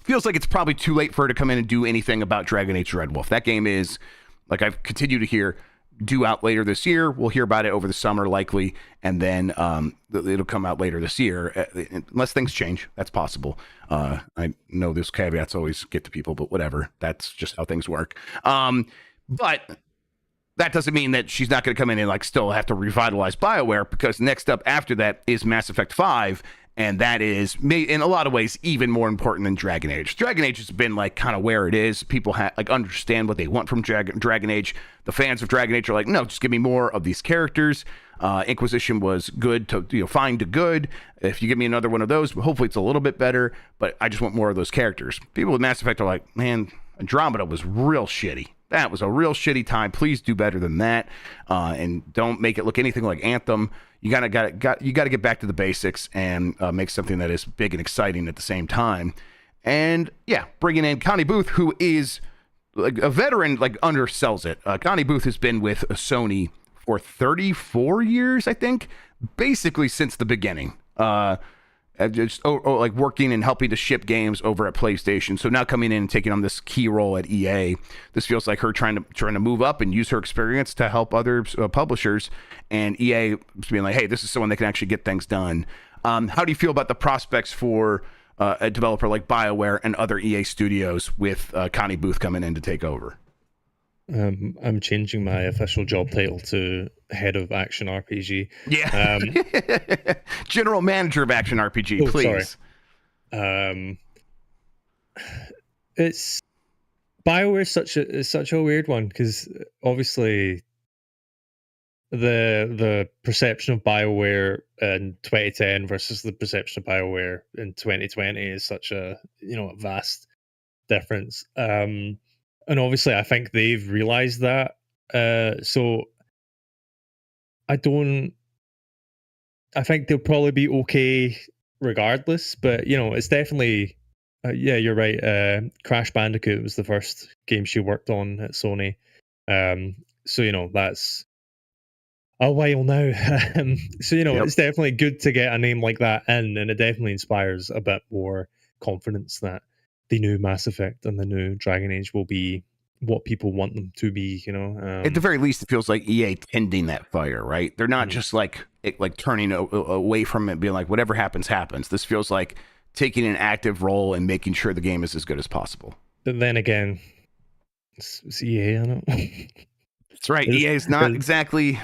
C: Feels like it's probably too late for her to come in and do anything about Dragon Age Dreadwolf. That game is, like I've continued to hear, due out later this year. We'll hear about it over the summer likely, and then it'll come out later this year, unless things change. That's possible. I know those caveats always get to people, but whatever. That's just how things work. But that doesn't mean that she's not going to come in and like still have to revitalize BioWare, because next up after that is Mass Effect 5. And that is, in a lot of ways, even more important than Dragon Age. Dragon Age has been like kind of where it is. People understand what they want from Dragon Age. The fans of Dragon Age are like, no, just give me more of these characters. Inquisition was good to fine to good. If you give me another one of those, hopefully it's a little bit better. But I just want more of those characters. People with Mass Effect are like, man, Andromeda was real shitty. That was a real shitty time. Please do better than that, and don't make it look anything like Anthem. You gotta get back to the basics and make something that is big and exciting at the same time. And yeah, bringing in Connie Booth, who is like a veteran, like undersells it. Connie Booth has been with Sony for 34 years, I think, basically since the beginning. Just like working and helping to ship games over at PlayStation. So now coming in and taking on this key role at EA, this feels like her trying to move up and use her experience to help other publishers. And EA being like, hey, this is someone that can actually get things done. How do you feel about the prospects for a developer like BioWare and other EA studios with Connie Booth coming in to take over?
B: I'm changing my official job title to head of action RPG.
C: Yeah. General manager of action RPG, please.
B: Sorry. It's BioWare is such a weird one, because obviously the perception of BioWare in 2010 versus the perception of BioWare in 2020 is such a vast difference. And obviously, I think they've realized that. So I think they'll probably be okay regardless. But, it's definitely, you're right. Crash Bandicoot was the first game she worked on at Sony. So, that's a while now. So, It's definitely good to get a name like that in, and it definitely inspires a bit more confidence that the new Mass Effect and the new Dragon Age will be what people want them to be, At
C: the very least, it feels like EA tending that fire, right? They're not just like turning away from it, being like, whatever happens, happens. This feels like taking an active role and making sure the game is as good as possible.
B: But then again, it's EA, I don't know.
C: That's right. EA is not exactly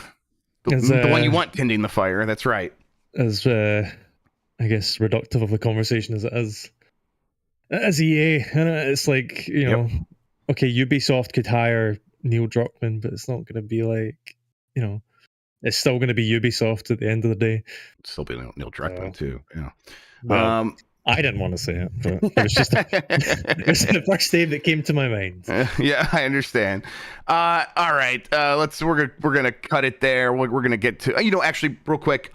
C: the one you want tending the fire. That's right.
B: As I guess reductive of the conversation as it is. As EA, and it's like, okay, Ubisoft could hire Neil Druckmann, but it's not going to be like, it's still going to be Ubisoft at the end of the day.
C: Still be Neil Druckmann too, yeah.
B: Well, I didn't want to say it, but it was just it was the first name that came to my mind.
C: Yeah, I understand. All right, we're gonna cut it there. We're gonna get to actually real quick.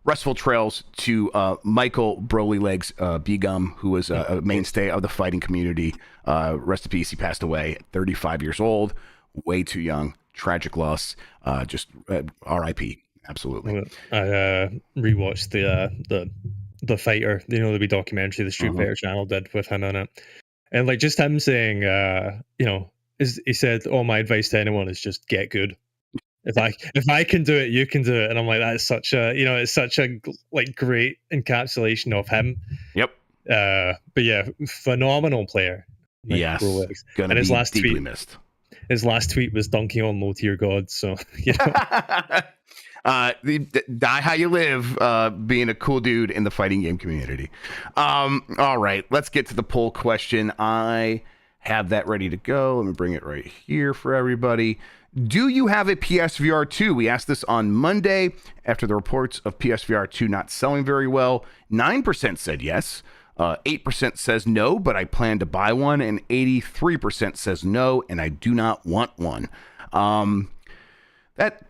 C: Restful trails to Michael Broly Legs Begum, who was a mainstay of the fighting community. Rest in peace. He passed away at 35 years old. Way too young. Tragic loss. Just R.I.P. Absolutely.
B: I rewatched the fighter, the wee documentary the Street Fighter channel did with him in it, and like just him saying, he said, "Oh, my advice to anyone is just get good. If I can do it, you can do it." And I'm like, that's such a it's such a like great encapsulation of him.
C: Yep.
B: But yeah, phenomenal player.
C: Like, yes.
B: And his last
C: deeply
B: tweet.
C: Missed.
B: His last tweet was dunking on low tier gods. So
C: die how you live, being a cool dude in the fighting game community. All right, let's get to the poll question. I have that ready to go. Let me bring it right here for everybody. Do you have a PSVR 2? We asked this on Monday after the reports of PSVR 2 not selling very well. 9% said yes. 8% says no, but I plan to buy one. And 83% says no, and I do not want one.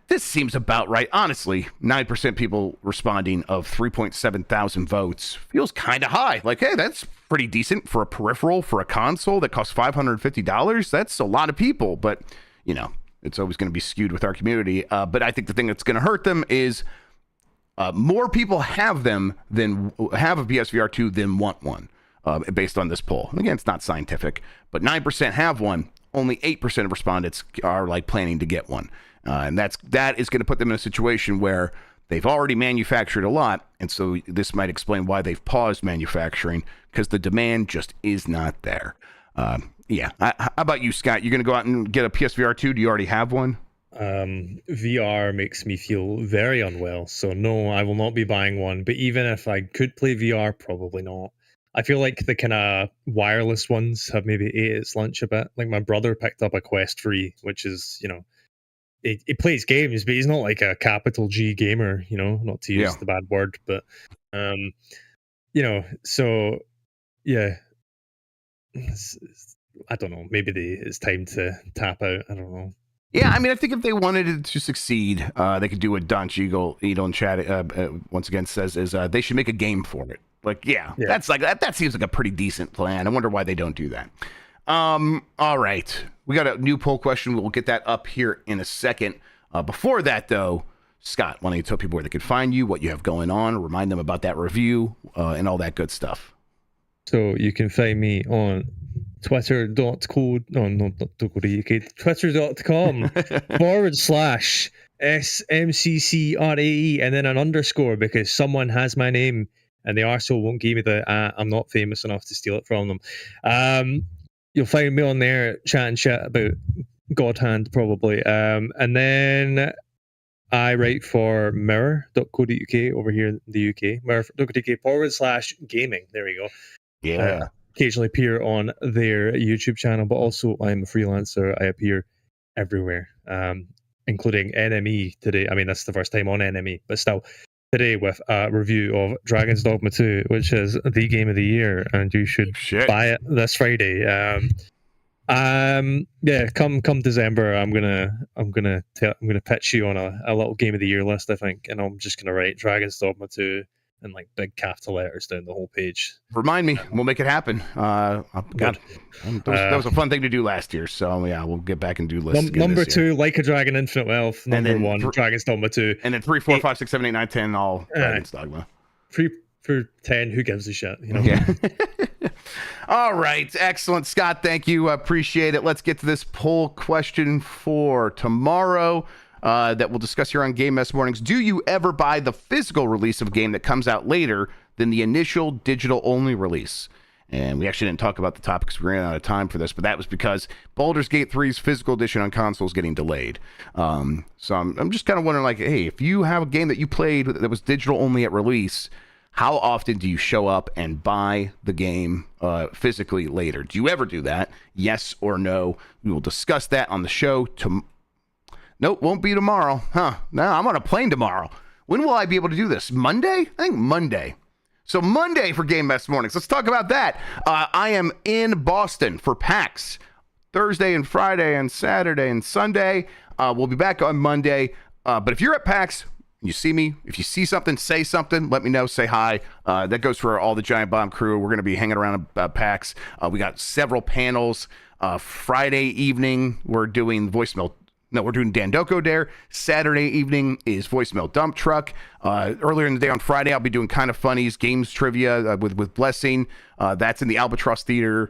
C: This seems about right. Honestly, 9% people responding of 3.7 thousand votes feels kind of high. Like, hey, that's pretty decent for a peripheral, for a console that costs $550. That's a lot of people, but, you know, it's always going to be skewed with our community. But I think the thing that's going to hurt them is more people have a PSVR 2 than want one, based on this poll. And again, it's not scientific, but 9% have one. Only 8% of respondents are like planning to get one. And that is going to put them in a situation where they've already manufactured a lot. And so this might explain why they've paused manufacturing, because the demand just is not there. Yeah. How about you, Scott? You're going to go out and get a PSVR 2? Do you already have one?
B: VR makes me feel very unwell. So no, I will not be buying one. But even if I could play VR, probably not. I feel like the kind of wireless ones have maybe ate its lunch a bit. Like my brother picked up a Quest 3, which is, you know, he plays games, but he's not like a capital G gamer, you know, not to use the bad word, but, you know, so yeah, I don't know, maybe it's time to tap out. I don't know.
C: Yeah, I mean, I think if they wanted it to succeed, they could do what Don Eagle in chat once again says is they should make a game for it. Like, yeah. That's like that seems like a pretty decent plan. I wonder why they don't do that. All right. We got a new poll question. We'll get that up here in a second. Before that, though, Scott, why don't you tell people where they can find you, what you have going on, remind them about that review, and all that good stuff.
B: So you can find me on twitter.com /SMCCRAE and then an underscore, because someone has my name and the arsehole won't give me the I'm not famous enough to steal it from them. You'll find me on there chatting shit about God Hand probably. And then I write for mirror.co.uk over here in the UK. Mirror.co.uk /gaming. There we go.
C: Yeah.
B: Occasionally appear on their YouTube channel, but also I'm a freelancer. I appear everywhere, including NME today. I mean, that's the first time on NME, but still today with a review of Dragon's Dogma 2, which is the game of the year, and you should buy it this Friday. Yeah, come December, I'm gonna pitch you on a little game of the year list, I think, and I'm just gonna write Dragon's Dogma 2 and like big capital letters down the whole page.
C: Remind me, we'll make it happen. That was a fun thing to do last year, so yeah, we'll get back and do lists.
B: Number 2, Like a Dragon, Infinite Wealth. Number 1, Dragon's Dogma 2.
C: And then 3, 4, 5, 6, 7, 8, 9, 10, all Dragon's Dogma.
B: 3 for 10, who gives a shit? You know?
C: Yeah. All right, excellent, Scott. Thank you. Appreciate it. Let's get to this poll question for tomorrow. That we'll discuss here on Game Mess Mornings. Do you ever buy the physical release of a game that comes out later than the initial digital-only release? And we actually didn't talk about the topic because we ran out of time for this, but that was because Baldur's Gate 3's physical edition on console is getting delayed. So I'm just kind of wondering, like, hey, if you have a game that you played that was digital-only at release, how often do you show up and buy the game physically later? Do you ever do that? Yes or no? We will discuss that on the show tomorrow. Nope, won't be tomorrow. No, I'm on a plane tomorrow. When will I be able to do this? Monday? I think Monday. So Monday for Game Mess Mornings. Let's talk about that. I am in Boston for PAX Thursday and Friday and Saturday and Sunday. We'll be back on Monday. But if you're at PAX, you see me, if you see something, say something, let me know, say hi. That goes for all the Giant Bomb crew. We're going to be hanging around PAX. We got several panels. Friday evening, we're doing we're doing Dandoko Dare. Saturday evening is Voicemail Dump Truck. Earlier in the day on Friday, I'll be doing Kind of Funnies, Games Trivia with Blessing. That's in the Albatross Theater,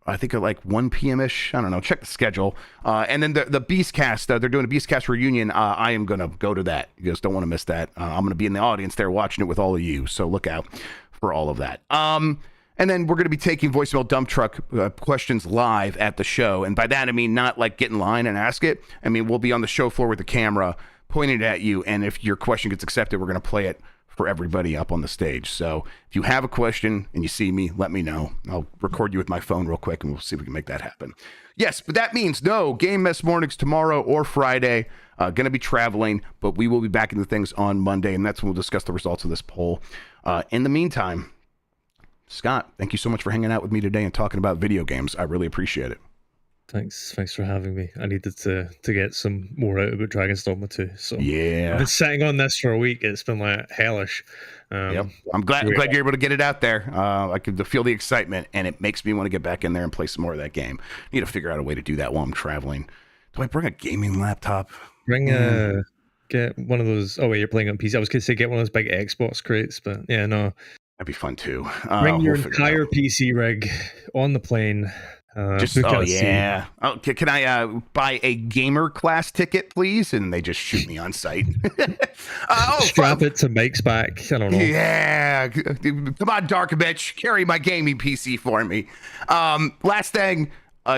C: I think at like 1 p.m.-ish. I don't know. Check the schedule. And then the Beastcast, they're doing a Beastcast reunion. I am going to go to that. You guys don't want to miss that. I'm going to be in the audience there watching it with all of you. So look out for all of that. And then we're going to be taking Voicemail Dump Truck questions live at the show. And by that, I mean not like get in line and ask it. I mean, we'll be on the show floor with the camera pointed at you. And if your question gets accepted, we're going to play it for everybody up on the stage. So if you have a question and you see me, let me know. I'll record you with my phone real quick and we'll see if we can make that happen. Yes, but that means no Game Mess mornings tomorrow or Friday. Going to be traveling, but we will be back into things on Monday, and that's when we'll discuss the results of this poll. In the meantime, Scott, thank you so much for hanging out with me today and talking about video games. I really appreciate it.
B: Thanks for having me. I needed to get some more out about Dragon's Dogma 2. So
C: yeah,
B: I've been sitting on this for a week. It's been like hellish.
C: Yep. I'm glad you're able to get it out there. I can feel the excitement, and it makes me want to get back in there and play some more of that game. I need to figure out a way to do that while I'm traveling. Do I bring a gaming laptop?
B: Get one of those. Oh wait, you're playing on PC. I was going to say get one of those big Xbox crates, but yeah, no.
C: That'd be fun too.
B: Bring your entire PC rig on the plane.
C: Yeah. Oh, can I buy a gamer class ticket, please? And they just shoot me on site.
B: Strap it to Mike's back. I don't know.
C: Yeah. Come on, Dark Bitch. Carry my gaming PC for me. Last thing,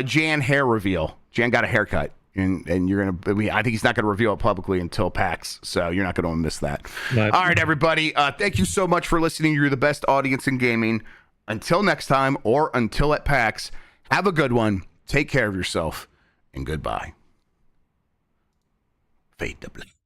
C: Jan hair reveal. Jan got a haircut. And you're gonna. I think he's not gonna reveal it publicly until PAX, so you're not gonna miss that. All right, everybody. Thank you so much for listening. You're the best audience in gaming. Until next time, or until at PAX, have a good one. Take care of yourself, and goodbye. Fade to black.